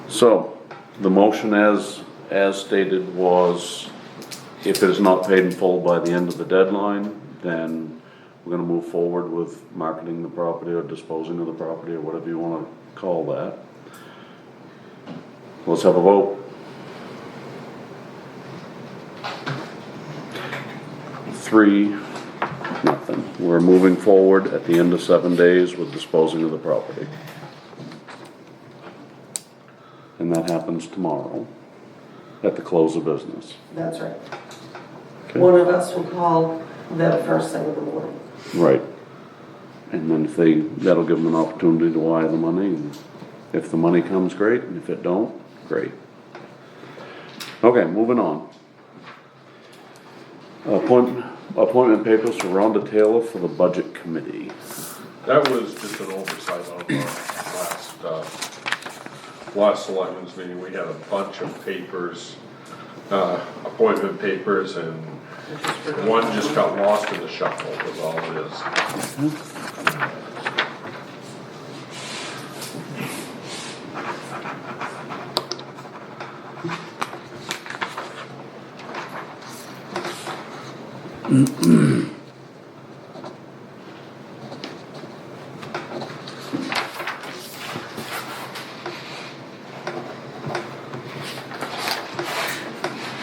S1: So, the motion as stated was, if it is not paid in full by the end of the deadline, then we're gonna move forward with marketing the property or disposing of the property or whatever you wanna call that. Let's have a vote. 3-0. We're moving forward at the end of 7 days with disposing of the property. And that happens tomorrow at the close of business.
S2: That's right.
S1: Okay.
S2: One of us will call them first thing in the morning.
S1: Right. And then that'll give them an opportunity to wire the money, and if the money comes, great, and if it don't, great. Okay, moving on. Appointment papers for Rhonda Taylor for the Budget Committee.
S3: That was just an oversight on the last selectmen's meeting. We had a bunch of papers, appointment papers, and
S9: I just forgot.
S3: one just got lost in the shuffle, was all it is.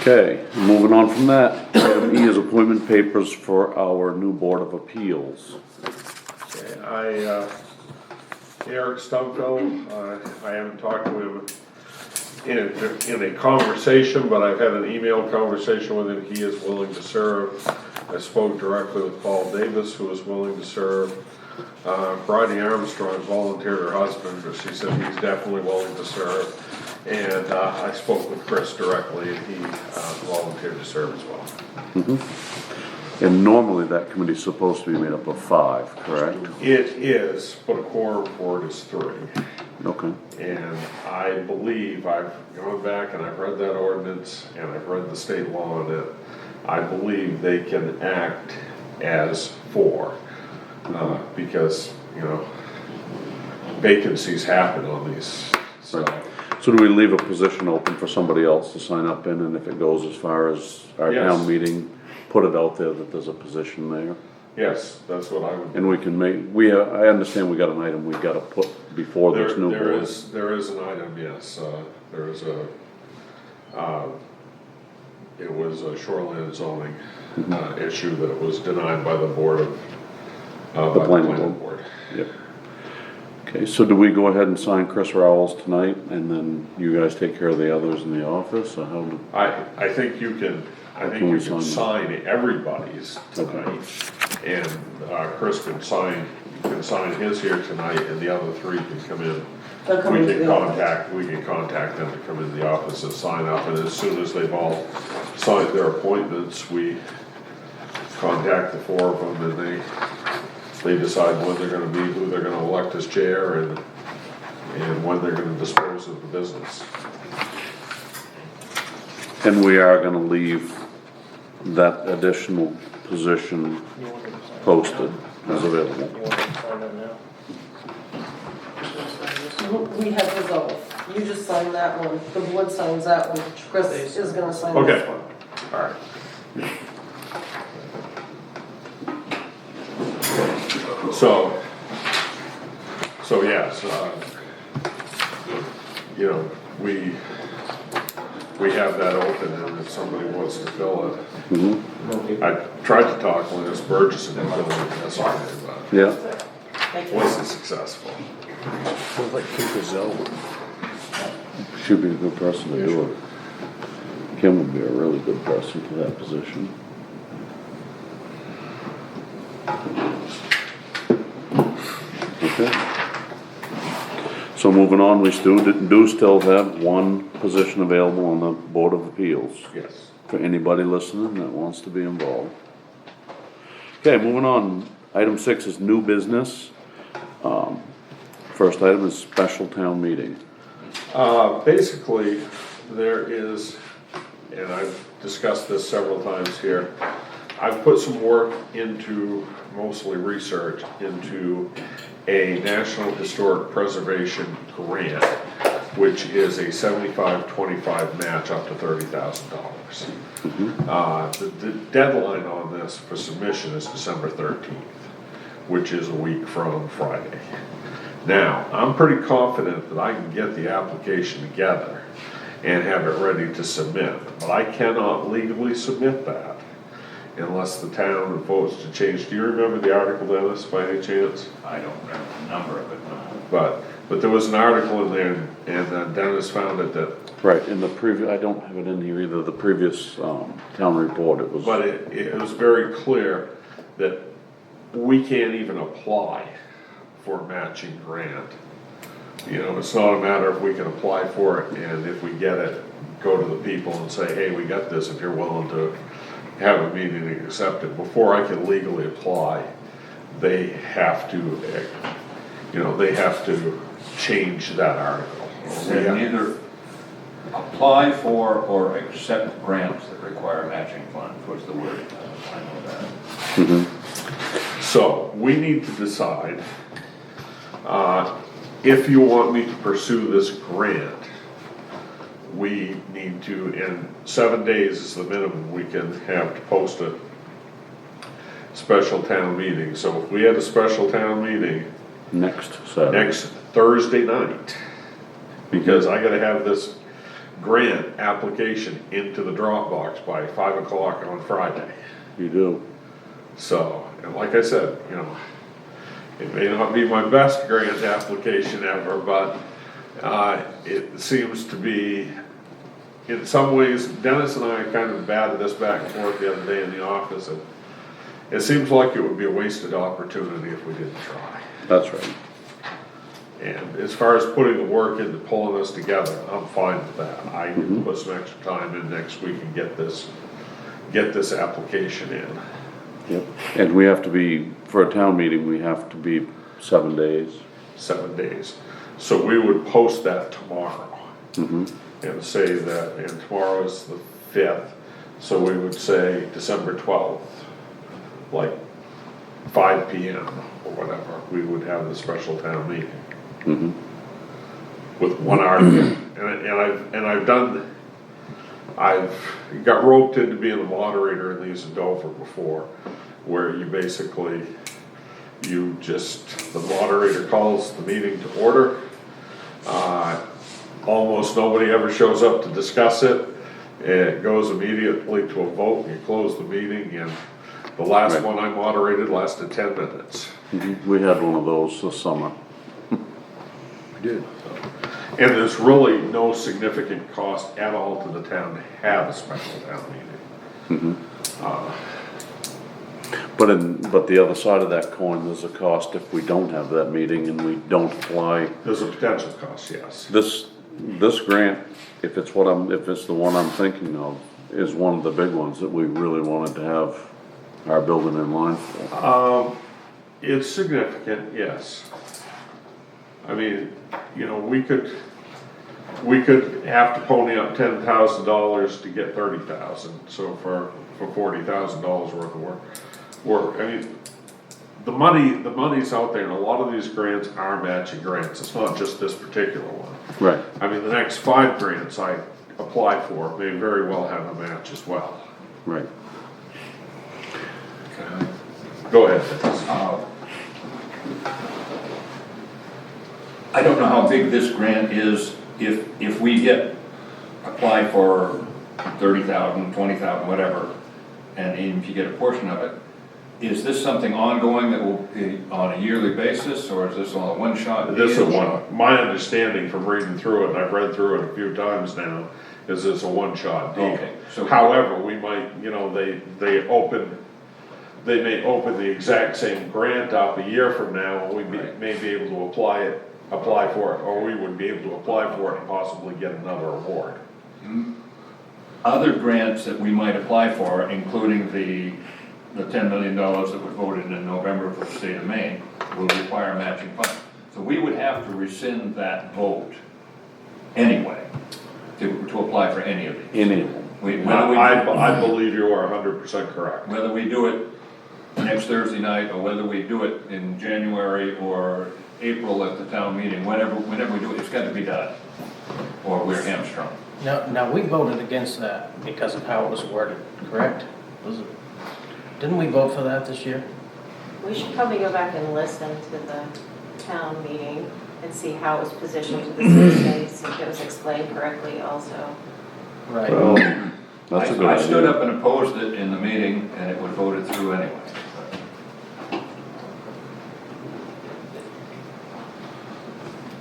S1: Okay, moving on from that, item E is appointment papers for our new Board of Appeals.
S3: Okay, Eric Stumko, I haven't talked to him in a conversation, but I've had an email conversation with him. He is willing to serve. I spoke directly with Paul Davis, who is willing to serve. Bridie Armstrong volunteered her husband, but she said he's definitely willing to serve. And I spoke with Chris directly, and he volunteered to serve as well.
S1: And normally that committee's supposed to be made up of 5, correct?
S3: It is, but a quorum board is 3.
S1: Okay,
S3: And I believe, I've gone back and I've read that ordinance, and I've read the state law on it. I believe they can act as 4, because, you know, vacancies happen on these, so.
S1: so do we leave a position open for somebody else to sign up in, and if it goes as far as our
S3: Yes.
S1: town meeting, put it out there that there's a position there?
S3: Yes, that's what I would do.
S1: And we can make, I understand we got an item we gotta put before this new
S3: There
S1: board.
S3: is an item, yes, there is it was a shoreline zoning, issue that was denied by the board of, by the planning board.
S1: Yep. Okay, so do we go ahead and sign Chris Rowell's tonight, and then you guys take care of the others in the office, or how do?
S3: I think you can,
S1: Can we sign
S3: sign everybody's tonight, and, Chris can sign his here tonight, and the other 3 can come in.
S2: They'll come
S3: We
S2: into
S3: can
S2: the office.
S3: contact them to come in the office and sign up, and as soon as they've all signed their appointments, we contact the 4 of them, and they decide when they're gonna be, who they're gonna elect as chair, and when they're gonna dispose of the business.
S1: And we are gonna leave that additional position
S7: You want me to sign it
S1: posted
S7: now?
S1: as available.
S7: You want me to sign it now? Should I sign this one?
S2: We have his oath. You just sign that one. The board signs that one. Chris is gonna sign this
S3: Okay.
S2: one.
S3: Alright. So yes, you know, we have that open, and if somebody wants to fill it. I tried to talk Linus Burgess into filling it yesterday, but
S1: Yeah,
S2: Thank you.
S3: wasn't successful.
S5: Sounds like Kim Gazelle.
S1: should be a good person to do it. Kim would be a really good person for that position. Okay. So moving on, we do still have 1 position available on the Board of Appeals.
S3: Yes.
S1: For anybody listening that wants to be involved. Okay, moving on, item 6 is new business. First item is special town meeting.
S3: Basically, there is, and I've discussed this several times here, I've put some work into, mostly research, into a National Historic Preservation grant, which is a 75-25 match up to $30,000. The deadline on this for submission is December 13th, which is a week from Friday. Now, I'm pretty confident that I can get the application together and have it ready to submit, but I cannot legally submit that unless the town votes to change. Do you remember the article, Dennis, by any chance?
S6: I don't remember the number of it, no.
S3: But there was an article in there, and Dennis found it that,
S1: Right, in the previous, I don't have it in here either, the previous, town report, it was.
S3: but it was very clear that we can't even apply for a matching grant. You know, it's not a matter of we can apply for it, and if we get it, go to the people and say, hey, we got this, if you're willing to have a meeting and accept it. Before I can legally apply, they have to, they have to change that article.
S6: Said neither apply for or accept grants that require matching funds, was the word, I know that.
S3: So, we need to decide, if you want me to pursue this grant, we need to, in 7 days is the minimum we can have to post a special town meeting. So if we had a special town meeting
S1: Next Saturday.
S3: next Thursday night, because I gotta have this grant application into the Dropbox by 5 o'clock on Friday.
S1: You do.
S3: So, and like I said, it may not be my best grant application ever, but, it seems to be, in some ways, Dennis and I kind of batted this back and forth the other day in the office, and it seems like it would be a wasted opportunity if we didn't try.
S1: That's right.
S3: And as far as putting the work into pulling this together, I'm fine with that. I can put some extra time in next week and get this application in.
S1: Yep. And we have to be, for a town meeting, we have to be 7 days.
S3: 7 days. So we would post that tomorrow. And say that, and tomorrow is the 5th, so we would say December 12th, like 5 PM or whatever, we would have the special town meeting. With one article, I've got roped into being a moderator in these in Dover before, where you basically, the moderator calls the meeting to order. Almost nobody ever shows up to discuss it. It goes immediately to a vote, you close the meeting, and the last one I moderated lasted 10 minutes.
S1: We had one of those this summer.
S5: We did.
S3: And there's really no significant cost at all to the town to have a special town meeting.
S1: But the other side of that coin, there's a cost if we don't have that meeting and we don't apply.
S3: There's a potential cost, yes.
S1: This grant, if it's the one I'm thinking of, is one of the big ones that we really wanted to have our building in line for.
S3: It's significant, yes. I mean, we could have to pony up $10,000 to get 30,000, so for $40,000 worth of work. I mean, the money's out there, and a lot of these grants are matching grants, it's not just this particular one.
S1: Right.
S3: I mean, the next 5 grants I apply for may very well have a match as well.
S1: Right.
S3: Go ahead, Dennis.
S6: I don't know how big this grant is, if we apply for 30,000, 20,000, whatever, and even if you get a portion of it, is this something ongoing that will be on a yearly basis, or is this on a one-shot?
S3: This is my understanding from reading through it, and I've read through it a few times now, is it's a one-shot deal.
S6: Okay, so-
S3: However, we might, they may open the exact same grant up a year from now, and we may be able to apply for it, or we would be able to apply for it and possibly get another award.
S6: Other grants that we might apply for, including the $10 million that was voted in November for the state of Maine, will require matching funds. So we would have to rescind that vote anyway, to apply for any of these.
S1: Any of them.
S3: I believe you are 100% correct.
S6: Whether we do it next Thursday night, or whether we do it in January or April at the town meeting, whenever we do it, it's got to be done, or we're hamstrung.
S7: Now, we voted against that because of how it was worded, correct? Didn't we vote for that this year?
S10: We should probably go back and listen to the town meeting and see how it was positioned to the citizens, if it was explained correctly also.
S7: Right.
S1: Well, that's a good
S6: I stood
S1: idea.
S6: up and opposed it in the meeting, and it was voted through anyway.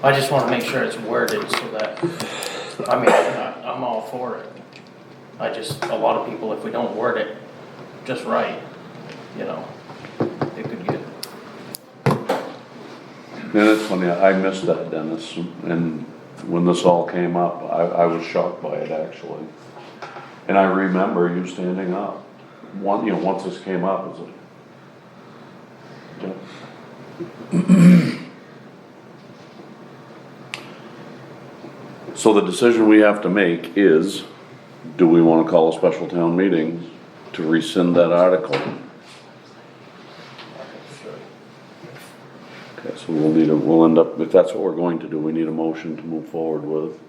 S7: I just want to make sure it's worded so that, I'm all for it. A lot of people, if we don't word it just right, it could get.
S1: And it's funny, I missed that, Dennis, and when this all came up, I was shocked by it actually. And I remember you standing up, once this came up, it was like, So the decision we have to make is, do we wanna call a special town meeting to rescind that article? Okay, so we'll end up, if that's what we're going to do, we need a motion to move forward with.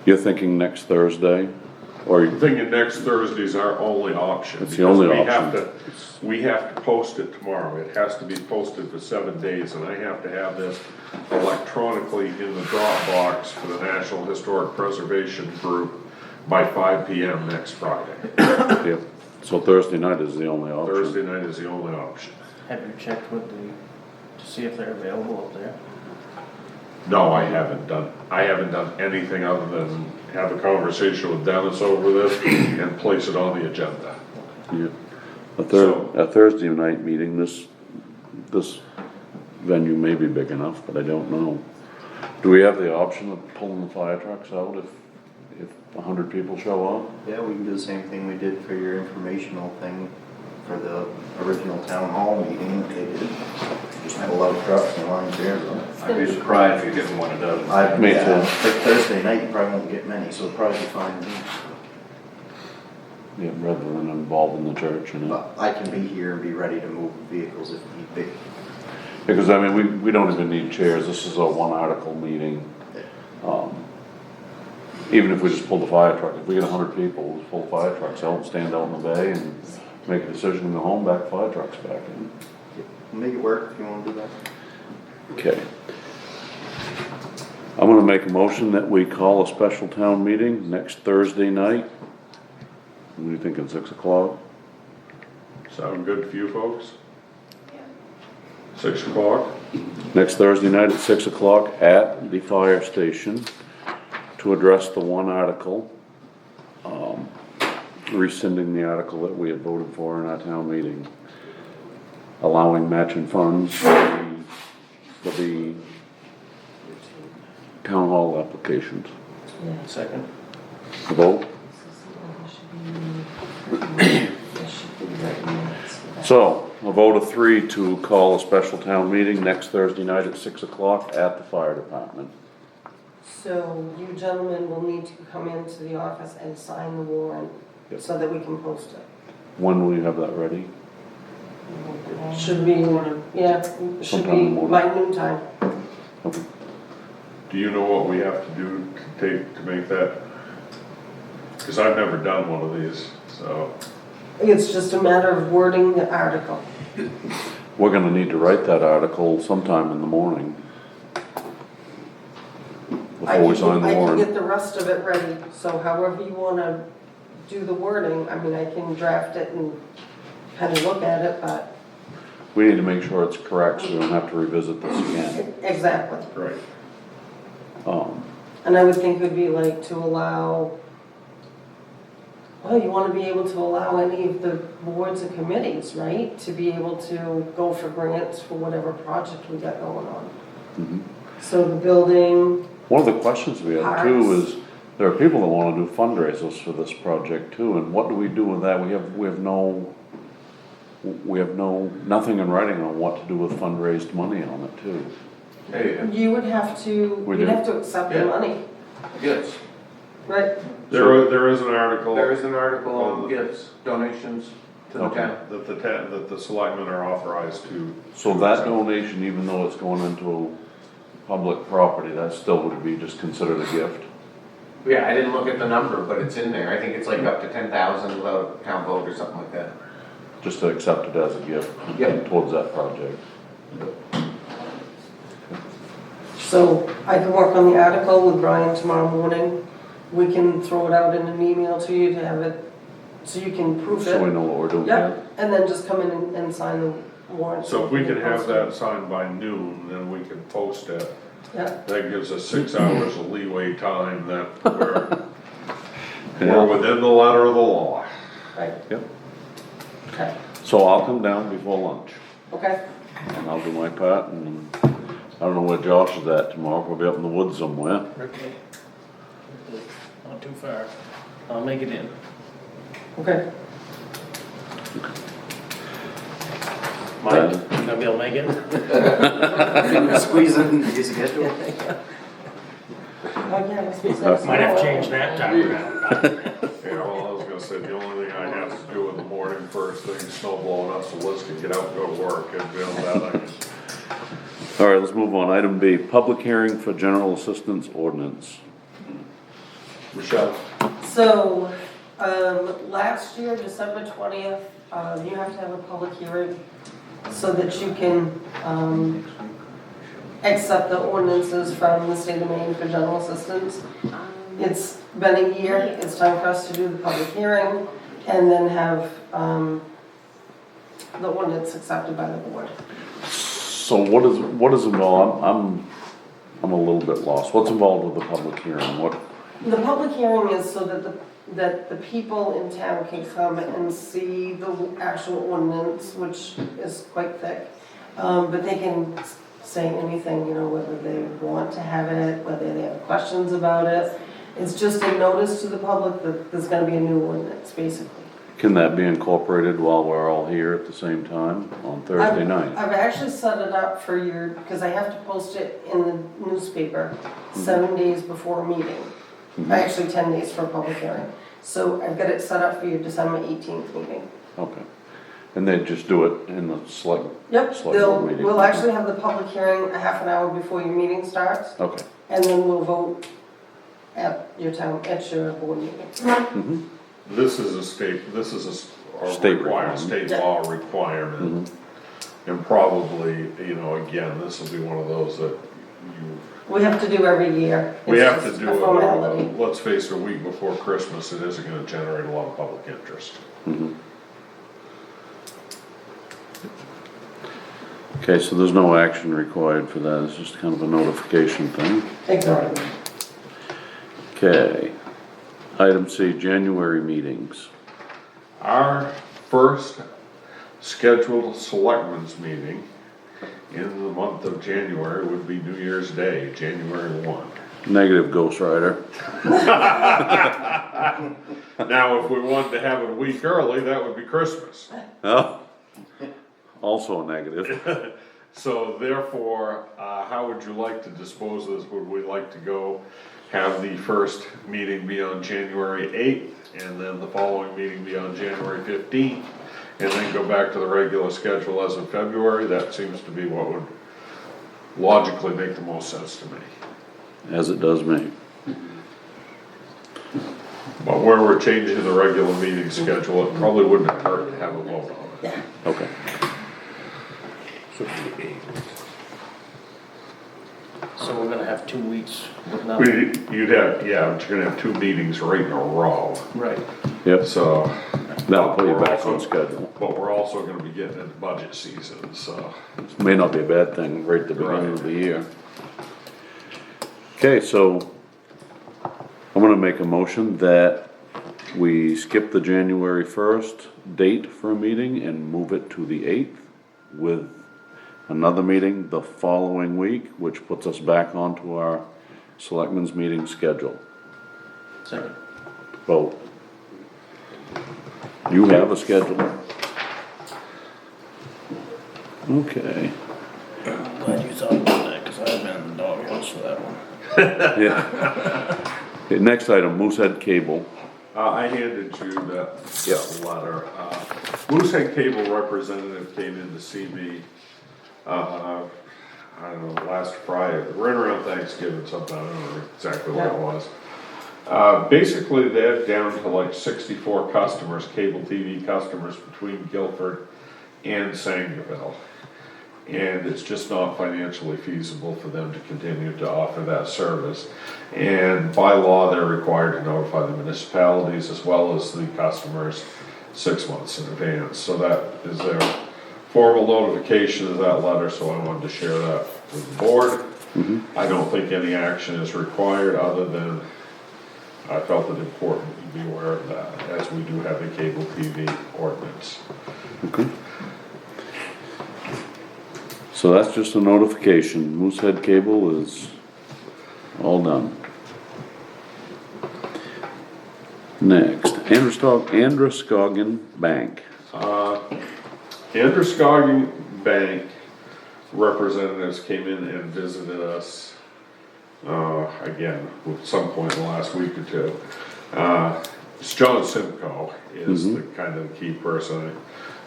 S1: You're thinking next Thursday, or,
S3: I'm thinking next Thursday's our only option.
S1: It's the only
S3: because
S1: option.
S3: We have to post it tomorrow. It has to be posted for 7 days, and I have to have this electronically in the Dropbox for the National Historic Preservation Group by 5 PM next Friday.
S1: yeah, so Thursday night is the only option.
S3: Thursday night is the only option.
S7: Have you checked with to see if they're available up there?
S3: No, I haven't done anything other than have a conversation with Dennis over this and place it on the agenda.
S1: Yeah, a
S3: So-
S1: Thursday night meeting, this venue may be big enough, but I don't know. Do we have the option of pulling the fire trucks out if 100 people show up?
S11: Yeah, we can do the same thing we did for your informational thing for the original town hall meeting that they did. Just had a lot of trucks and a lot of chairs on it.
S6: I'd be surprised if you get one a dozen.
S1: Me
S11: Yeah,
S1: too.
S11: like Thursday night, you probably won't get many, so it'll probably be fine.
S1: Yeah, rather than involving the church in it.
S11: But I can be here and be ready to move vehicles if need be.
S1: Because, I mean, we don't even need chairs, this is a one article meeting. Even if we just pull the fire truck, if we get 100 people, we'll just pull the fire trucks out, stand out in the bay and make a decision and go home, back fire trucks back in.
S11: Make it work if you wanna do that.
S1: Okay. I'm gonna make a motion that we call a special town meeting next Thursday night. What are you thinking, 6 o'clock?
S3: Sound good for you folks? 6 o'clock?
S1: Next Thursday night at 6 o'clock at the fire station to address the one article, rescinding the article that we had voted for in our town meeting, allowing matching funds for the town hall applications.
S7: Second?
S1: Vote? So, a vote of 3 to call a special town meeting next Thursday night at 6 o'clock at the fire department.
S2: So you gentlemen will need to come into the office and sign the warrant
S1: Yep.
S2: so that we can post it.
S1: When will you have that ready?
S2: Should be, yeah, should
S1: Sometime
S2: be
S1: in the morning.
S2: by noon time.
S1: Okay.
S3: Do you know what we have to do to make that? Because I've never done one of these, so.
S2: It's just a matter of wording the article.
S1: We're gonna need to write that article sometime in the morning. Before we sign the
S2: I can
S1: warrant.
S2: get the rest of it ready, so however you wanna do the wording, I mean, I can draft it and kind of look at it, but
S1: We need to make sure it's correct, so we don't have to revisit this again.
S2: exactly.
S3: Right.
S2: And I would think it would be like to allow, well, you wanna be able to allow any of the boards and committees, right? To be able to go for grants for whatever project we got going on.
S1: Mhm.
S2: So the building,
S1: One of the questions we have too is, there are people that wanna do fundraisers for this project too, and what do we do with that? We have nothing in writing on what to do with fundraised money on it too.
S8: Hey,
S2: you would have to,
S1: We
S2: you'd
S1: do.
S2: have to accept the
S8: Yeah.
S2: money,
S8: gifts.
S2: right?
S3: There is an article.
S8: There is an article on gifts, donations to the
S1: Okay.
S8: town.
S3: That the selectmen are authorized to.
S1: So that donation, even though it's going into public property, that still would be just considered a gift?
S8: Yeah, I didn't look at the number, but it's in there. I think it's like up to 10,000 without a town vote or something like that.
S1: Just to accept it as a gift
S8: Yep.
S1: towards that project.
S2: So I can work on the article with Brian tomorrow morning. We can throw it out in an email to you to have it, so you can proof
S1: So we
S2: it.
S1: know what we're doing.
S2: Yep, and then just come in and sign the warrant.
S3: So if we can have that signed by noon, then we can post it.
S2: Yeah,
S3: That gives us 6 hours of leeway time that we're
S1: Yeah.
S3: within the letter of the law.
S2: right,
S1: Yep.
S2: okay,
S1: So I'll come down before lunch,
S2: okay.
S1: and I'll do my part, and I don't know where Josh is at tomorrow, probably up in the woods somewhere.
S7: Okay. Not too far. I'll make it in.
S2: Okay.
S7: Mike, you gonna be able to make it?
S11: Squeeze it into your schedule.
S7: Might have to change that time around.
S3: Yeah, well, I was gonna say, the only thing I have to do in the morning, first thing, snow blowing up, so let's get out and go to work, and beyond that, I can.
S1: All right, let's move on. Item B, public hearing for general assistance ordinance.
S3: Michelle?
S2: So, last year, December 20th, you have to have a public hearing so that you can, accept the ordinances from the state of Maine for general assistance. It's been a year, it's time for us to do the public hearing and then have, the ordinance accepted by the board.
S1: So what is involved? I'm a little bit lost. What's involved with the public hearing? What?
S2: The public hearing is so that the people in town can come and see the actual ordinance, which is quite thick. But they can say anything, you know, whether they want to have it, whether they have questions about it. It's just a notice to the public that there's gonna be a new ordinance, basically.
S1: Can that be incorporated while we're all here at the same time on Thursday night?
S2: I've actually set it up for your, because I have to post it in the newspaper 7 days before a meeting. Actually 10 days for a public hearing. So I've got it set up for your December 18th meeting.
S1: Okay. And they just do it in the select?
S2: Yep,
S1: select board meeting?
S2: we'll actually have the public hearing a half an hour before your meeting starts.
S1: Okay.
S2: And then we'll vote at your board meeting.
S3: This is a state law requirement. And probably, you know, again, this will be one of those that
S2: We have to do every year.
S3: we
S2: It's
S3: have to
S2: just
S3: do
S2: a formality.
S3: it, let's face it, a week before Christmas, it isn't gonna generate a lot of public interest.
S1: Okay, so there's no action required for that. It's just kind of a notification thing.
S2: Exactly.
S1: Okay. Item C, January meetings.
S3: Our first scheduled selectmen's meeting in the month of January would be New Year's Day, January 1.
S1: Negative, Ghost Rider.
S3: Now, if we wanted to have it a week early, that would be Christmas.
S1: Oh, also a negative.
S3: So therefore, how would you like to dispose of this? Would we like to go have the first meeting be on January 8th, and then the following meeting be on January 15th, and then go back to the regular schedule as of February? That seems to be what would logically make the most sense to me.
S1: As it does me.
S3: But where we're changing the regular meeting schedule, it probably wouldn't hurt to have a vote on it.
S1: Okay.
S7: So we're gonna have 2 weeks with nothing.
S3: You'd have, yeah, but you're gonna have two meetings right in a row,
S7: Right.
S1: Yep,
S3: so.
S1: that'll put you back on schedule.
S3: But we're also gonna be getting into budget season, so.
S1: May not be a bad thing right at the beginning of the year. Okay, so I'm gonna make a motion that we skip the January 1st date for a meeting and move it to the 8th with another meeting the following week, which puts us back onto our selectmen's meeting schedule.
S7: Second.
S1: Vote. You have a schedule. Okay.
S7: Glad you thought about that, cause I've been in the doghouse for that one.
S1: Yeah. Okay, next item, Moosehead Cable.
S3: I handed you that letter. Moosehead Cable representative came in to see me, I don't know, last Friday, right around Thanksgiving sometime, I don't know exactly what it was. Basically, they're down to like 64 customers, cable TV customers between Guilford and Sangerville. And it's just not financially feasible for them to continue to offer that service. And by law, they're required to notify the municipalities as well as the customers 6 months in advance. So that is their formal notification of that letter, so I wanted to share that with the board. I don't think any action is required other than I felt it important to be aware of that, as we do have a cable TV ordinance.
S1: Okay. So that's just a notification. Moosehead Cable is all done. Next, Androscoggin Bank.
S3: Androscoggin Bank representatives came in and visited us, again, at some point in the last week or two. It's John Simcoe is the kind of key person.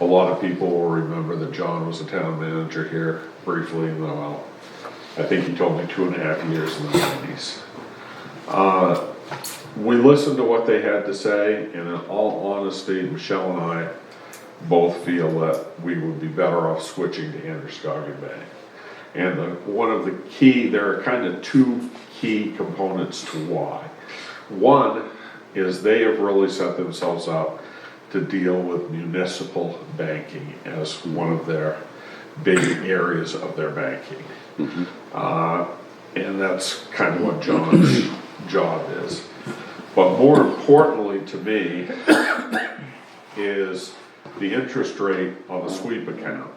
S3: A lot of people will remember that John was a town manager here briefly, well, I think he told me 2.5 years in the 90s. We listened to what they had to say, and in all honesty, Michelle and I both feel that we would be better off switching to Androscoggin Bank. And there are kind of two key components to why. One is they have really set themselves up to deal with municipal banking as one of their big areas of their banking. And that's kind of what John's job is. But more importantly to me is the interest rate on the sweep account.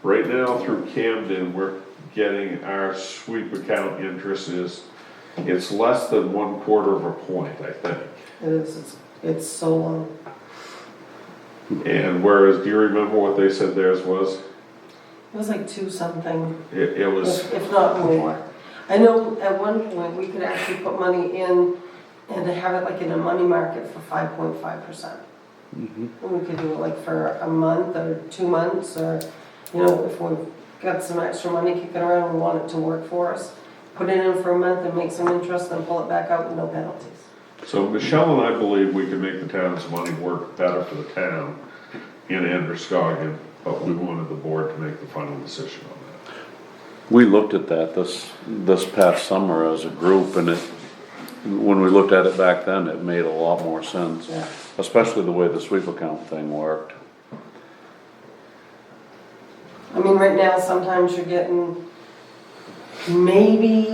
S3: Right now through Camden, we're getting our sweep account interest it's less than 1/4 point, I think.
S2: It's so low.
S3: And whereas, do you remember what they said theirs was?
S2: It was like 2 something,
S3: It was,
S2: if not more. I know at one point, we could actually put money in and have it like in a money market for 5.5%. And we could do it like for a month or 2 months, or, if we've got some extra money kicking around, we want it to work for us, put it in for a month and make some interest, then pull it back out with no penalties.
S3: so Michelle and I believe we can make the town's money work better for the town in Androscoggin, but we wanted the board to make the final decision on that.
S1: We looked at that this past summer as a group, and when we looked at it back then, it made a lot more sense.
S2: Yeah.
S1: Especially the way the sweep account thing worked.
S2: I mean, right now, sometimes you're getting maybe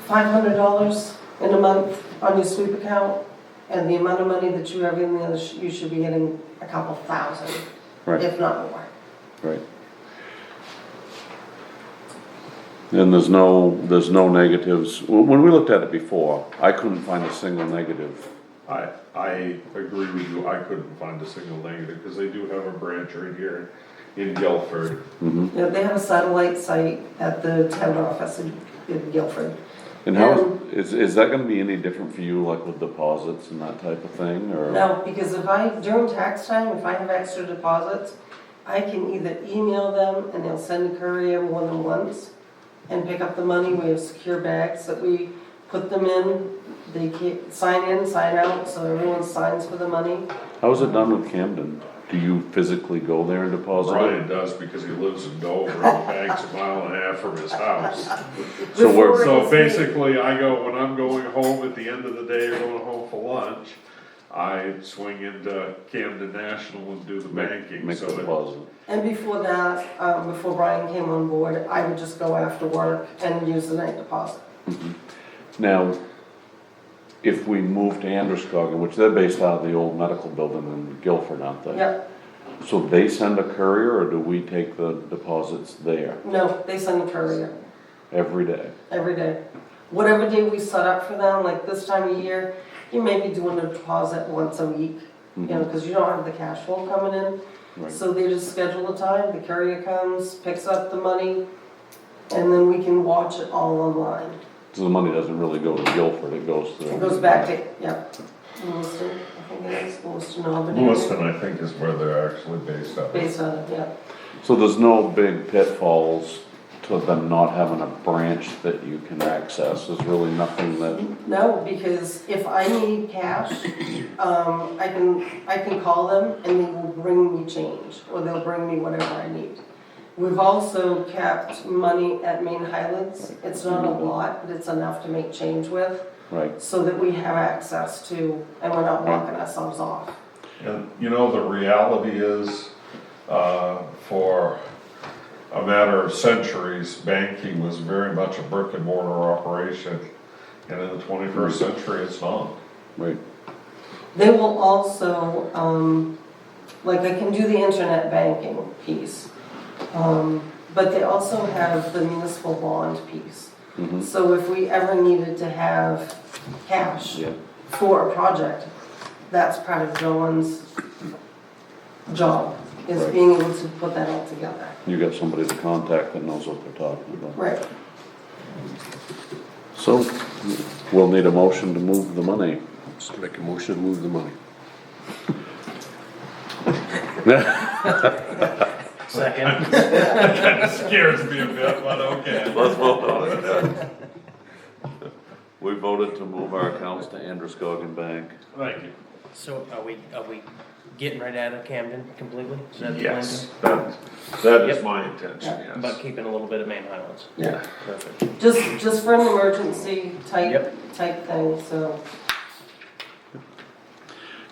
S2: $500 in a month on your sweep account, and the amount of money that you have in there, you should be getting a couple thousand,
S1: Right,
S2: if not more.
S1: right. And there's no negatives. When we looked at it before, I couldn't find a single negative.
S3: I agree with you, I couldn't find a single negative, because they do have a branch right here in Guilford.
S2: They have a satellite site at the town office in Guilford.
S1: And how is that gonna be any different for you, like with deposits and that type of thing, or?
S2: No, because during tax time, if I have extra deposits, I can either email them and they'll send a courier more than once and pick up the money. We have secure bags that we put them in. They sign in, sign out, so everyone signs for the money.
S1: How is it done with Camden? Do you physically go there and deposit
S3: Brian
S1: it?
S3: does, because he lives in Dover, and the bank's 1.5 miles from his house.
S1: So
S3: Basically, I go, when I'm going home at the end of the day or going home for lunch, I swing into Camden National and do the banking,
S1: Make
S3: so
S1: the deposit.
S2: And before that, before Brian came on board, I would just go after work and use the night deposit.
S1: Now, if we move to Androscoggin, which they're based out of the old medical building in Guilford, aren't they?
S2: Yep,
S1: So they send a courier, or do we take the deposits there
S2: no, they send a courier
S1: every day?
S2: every day. Whatever day we set up for them, like this time of year, you may be doing a deposit once a week, because you don't have the cash flow coming in.
S1: Right.
S2: So they just schedule the time, the courier comes, picks up the money, and then we can watch it all online.
S1: So the money doesn't really go to Guilford, it goes to.
S2: It goes back to, Lewiston, I think it is, Lewiston, Albany.
S3: Lewiston, I think, is where they're actually based out of.
S2: Based on it, yeah.
S1: So there's no big pitfalls to them not having a branch that you can access, there's really nothing that,
S2: No, because if I need cash, I can call them and they will bring me change, or they'll bring me whatever I need. We've also kept money at Main Highlands. It's not a lot, but it's enough to make change with,
S1: right?
S2: so that we have access to, and we're not walking ourselves off.
S3: And, the reality is, for a matter of centuries, banking was very much a brick and mortar operation, and in the 21st century, it's not.
S1: Right.
S2: They will also, like I can do the internet banking piece, but they also have the municipal bond piece. So if we ever needed to have cash for a project, that's part of Joan's job. is
S1: Right.
S2: being able to put that all together.
S1: You got somebody to contact that knows what they're talking about.
S2: Right.
S1: So, we'll need a motion to move the money.
S5: Let's make a motion to move the money.
S7: Second.
S3: Scares me a bit, but okay.
S1: Let's vote on it. We voted to move our accounts to Androscoggin Bank.
S3: Thank you.
S7: So are we getting right out of Camden completely? Is that the
S3: Yes,
S7: plan?
S3: that is
S7: Yep.
S3: my intention,
S7: But
S3: yes.
S7: keeping a little bit of Main Highlands?
S2: Yeah.
S7: Perfect.
S2: Just for an emergency
S7: Yep.
S2: type thing, so.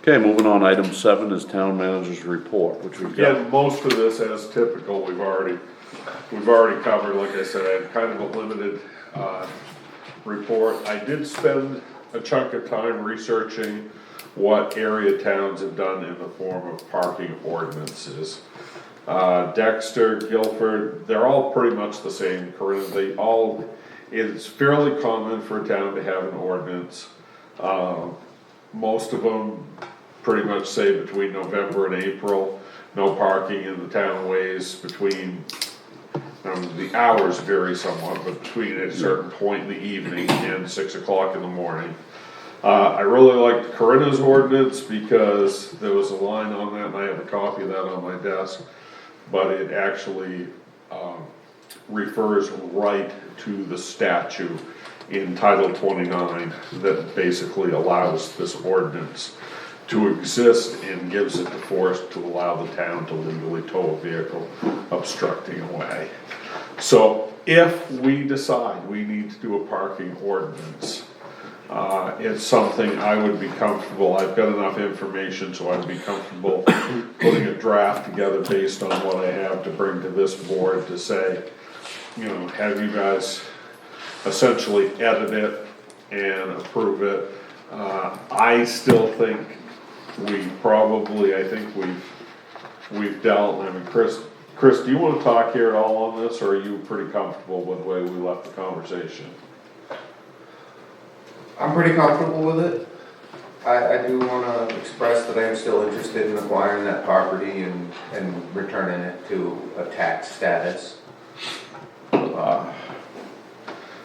S1: Okay, moving on, item 7 is town manager's report, which we've got.
S3: Again, most of this, as typical, we've already covered. Like I said, I had kind of a limited, report. I did spend a chunk of time researching what area towns have done in the form of parking ordinances. Dexter, Guilford, they're all pretty much the same, Corinne, it's fairly common for a town to have an ordinance. Most of them pretty much say between November and April, no parking in the townways between, the hours vary somewhat, but between a certain point in the evening and 6 o'clock in the morning. I really liked Corinna's ordinance because there was a line on that, and I have a copy of that on my desk, but it actually, refers right to the statute in Title 29 that basically allows this ordinance to exist and gives it the force to allow the town to legally tow a vehicle obstructing a way. So if we decide we need to do a parking ordinance, it's something I would be comfortable, I've got enough information, so I'd be comfortable putting a draft together based on what I have to bring to this board to say, have you guys essentially edit it and approve it. I still think we've dealt, Chris, do you wanna talk here at all on this, or are you pretty comfortable with the way we left the conversation?
S8: I'm pretty comfortable with it. I do wanna express that I am still interested in acquiring that property and returning it to a tax status.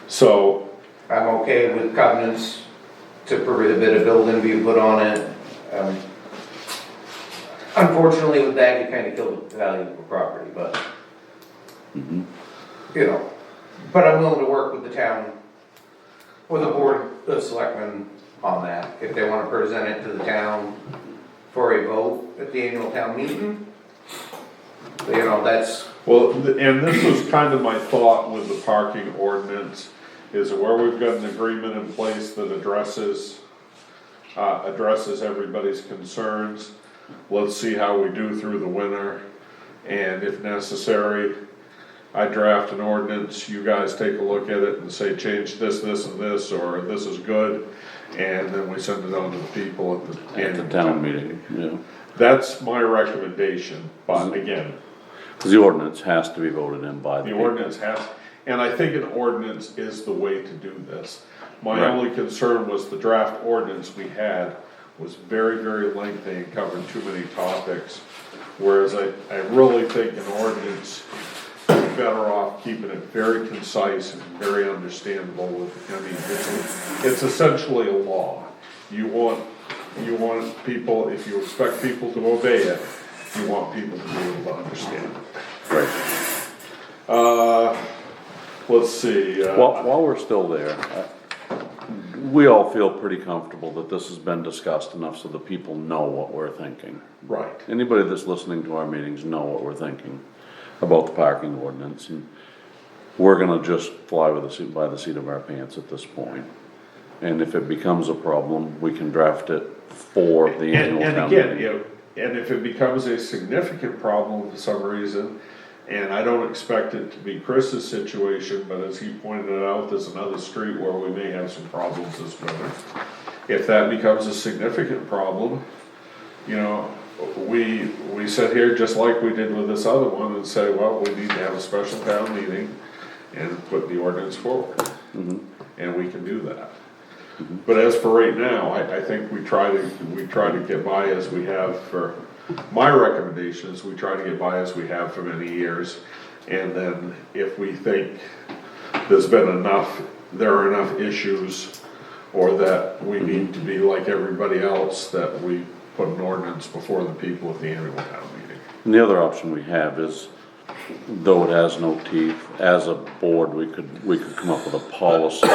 S3: So,
S8: I'm okay with covenants to prohibit a building being put on it. Unfortunately, with that, you kinda kill the value of the property, but, but I'm willing to work with the town, with the board of selectmen on that. If they wanna present it to the town for a vote at the annual town meeting, that's,
S3: well, and this was kind of my thought with the parking ordinance, is where we've got an agreement in place that addresses everybody's concerns. Let's see how we do through the winter, and if necessary, I draft an ordinance, you guys take a look at it and say, change this, this, and this, or this is good, and then we send it on to the people
S1: At the town meeting, yeah.
S3: That's my recommendation, but again,
S1: Because the ordinance has to be voted in by the
S3: the
S1: people.
S3: ordinance has, and I think an ordinance is the way to do this. My
S1: Right.
S3: only concern was the draft ordinance we had was very, very lengthy and covered too many topics. Whereas I really think an ordinance is better off keeping it very concise and very understandable it's essentially a law. You want people, if you expect people to obey it, you want people to be able to understand it.
S1: Right.
S3: Let's see.
S1: While we're still there, we all feel pretty comfortable that this has been discussed enough so that people know what we're thinking.
S3: Right.
S1: Anybody that's listening to our meetings know what we're thinking about the parking ordinance, and we're gonna just fly by the seat of our pants at this point. And if it becomes a problem, we can draft it for the annual
S3: And
S1: town
S3: again,
S1: meeting.
S3: and if it becomes a significant problem for some reason, and I don't expect it to be Chris's situation, but as he pointed out, there's another street where we may have some problems this winter. If that becomes a significant problem, we sit here just like we did with this other one and say, well, we need to have a special town meeting and put the ordinance forward. And we can do that. But as for right now, I think we try to get by as we have for my recommendation is we try to get by as we have for many years. And then if we think there are enough issues, or that we need to be like everybody else, that we put an ordinance before the people at the annual town meeting.
S1: And the other option we have is, though it has no teeth, as a board, we could come up with a policy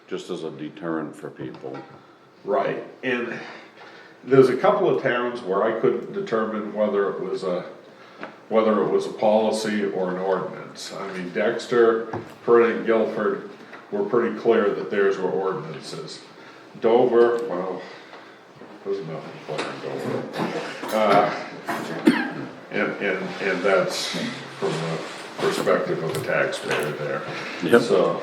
S1: just as a deterrent for people.
S3: Right, and there's a couple of towns where I couldn't determine whether it was a policy or an ordinance. I mean, Dexter, Corinne, and Guilford were pretty clear that theirs were ordinances. Dover, well, there's nothing clear in Dover. And that's from the perspective of the taxpayer there.
S1: Yep.
S3: So,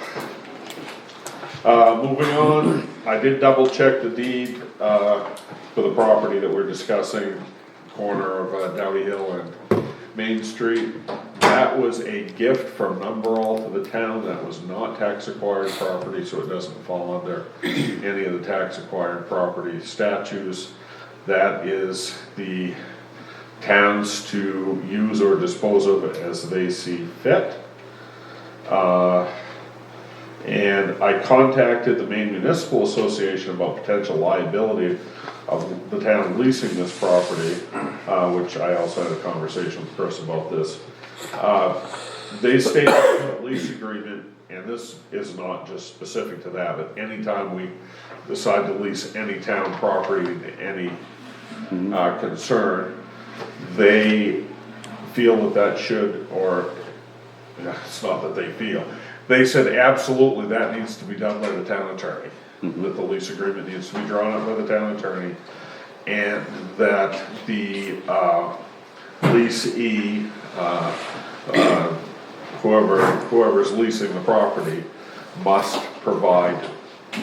S3: moving on, I did double check the deed, for the property that we're discussing, corner of Dowdy Hill and Main Street. That was a gift from Numberall to the town. That was not tax acquired property, so it doesn't fall under any of the tax acquired property statutes. That is the towns to use or dispose of it as they see fit. And I contacted the Maine Municipal Association about potential liability of the town leasing this property, which I also had a conversation with Chris about this. They state in the lease agreement, and this is not just specific to that, but anytime we decide to lease any town property to any concern, they feel that should, or it's not that they feel, they said absolutely that needs to be done by the town attorney. That the lease agreement needs to be drawn up by the town attorney, and that the leasee, whoever's leasing the property must provide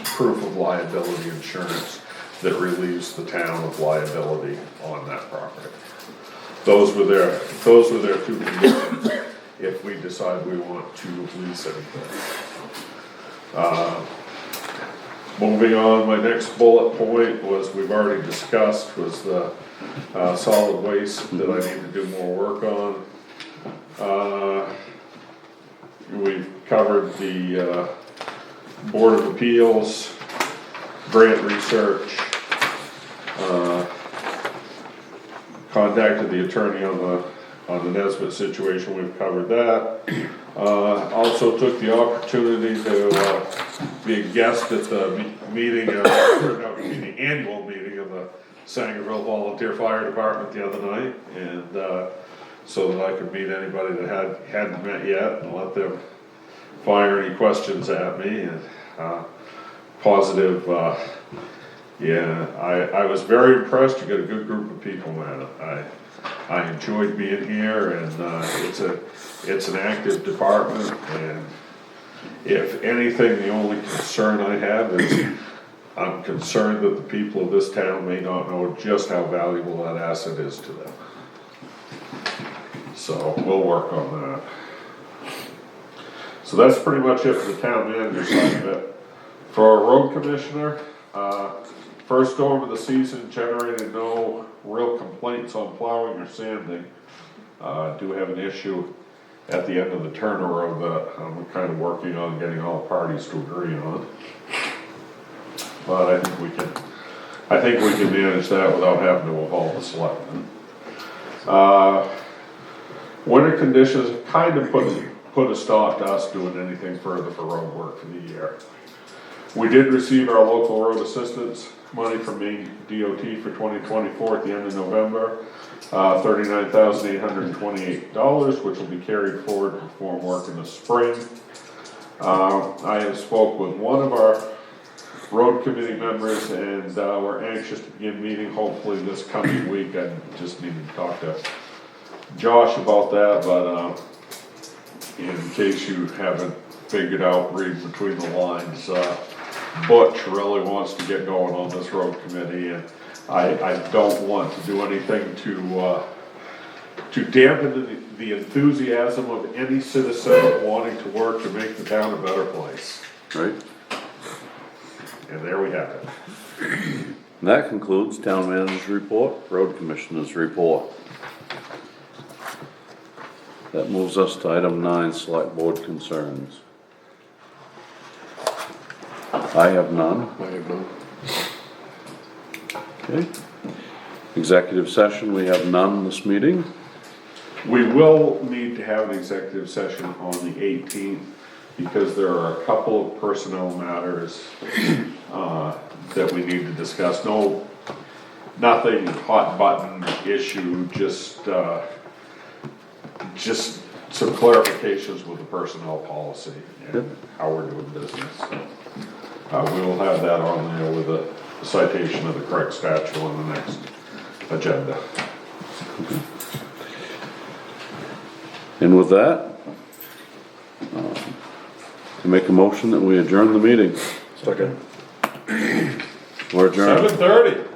S3: proof of liability insurance that relieves the town of liability on that property. Those were their two conditions if we decide we want to lease anything. Moving on, my next bullet point was, we've already discussed, was the solid waste that I need to do more work on. We've covered the Board of Appeals, grant research, contacted the attorney on the Nesbitt situation, we've covered that. Also took the opportunity to be a guest at the annual meeting of the Sangerville Volunteer Fire Department the other night, and so that I could meet anybody that hadn't met yet and let them fire any questions at me, and positive. Yeah, I was very impressed. You got a good group of people, man. I enjoyed being here, and it's an active department, and if anything, the only concern I have is I'm concerned that the people of this town may not know just how valuable that asset is to them. So we'll work on that. So that's pretty much it for the town manager side of it. For our road commissioner, first storm of the season generated no real complaints on plowing or sanding. Do have an issue at the end of the Turner Road that I'm kind of working on getting all parties to agree on. But I think we can manage that without having to involve the selectmen. Winter conditions have kind of put a stop to us doing anything further for road work for the year. We did receive our local road assistance money from Maine DOT for 2024 at the end of November, $39,828, which will be carried forward to perform work in the spring. I have spoke with one of our road committee members, and we're anxious to begin meeting hopefully this coming week. I just need to talk to Josh about that, but in case you haven't figured out, read between the lines, Butch really wants to get going on this road committee, and I don't want to do anything to dampen the enthusiasm of any citizen wanting to work to make the town a better place.
S1: Right?
S3: And there we have it.
S1: And that concludes town manager's report, road commissioner's report. That moves us to item 9, select board concerns. I have none.
S5: I have none.
S1: Okay. Executive session, we have none this meeting.
S3: We will need to have an executive session on the 18th because there are a couple of personnel matters that we need to discuss. Nothing hot button issue, just some clarifications with the personnel policy and how we're doing business. We will have that on there with a citation of the correct statute on the next agenda.
S1: And with that, to make a motion that we adjourn the meeting.
S5: Second.
S1: We're adjourned.
S3: 7:30.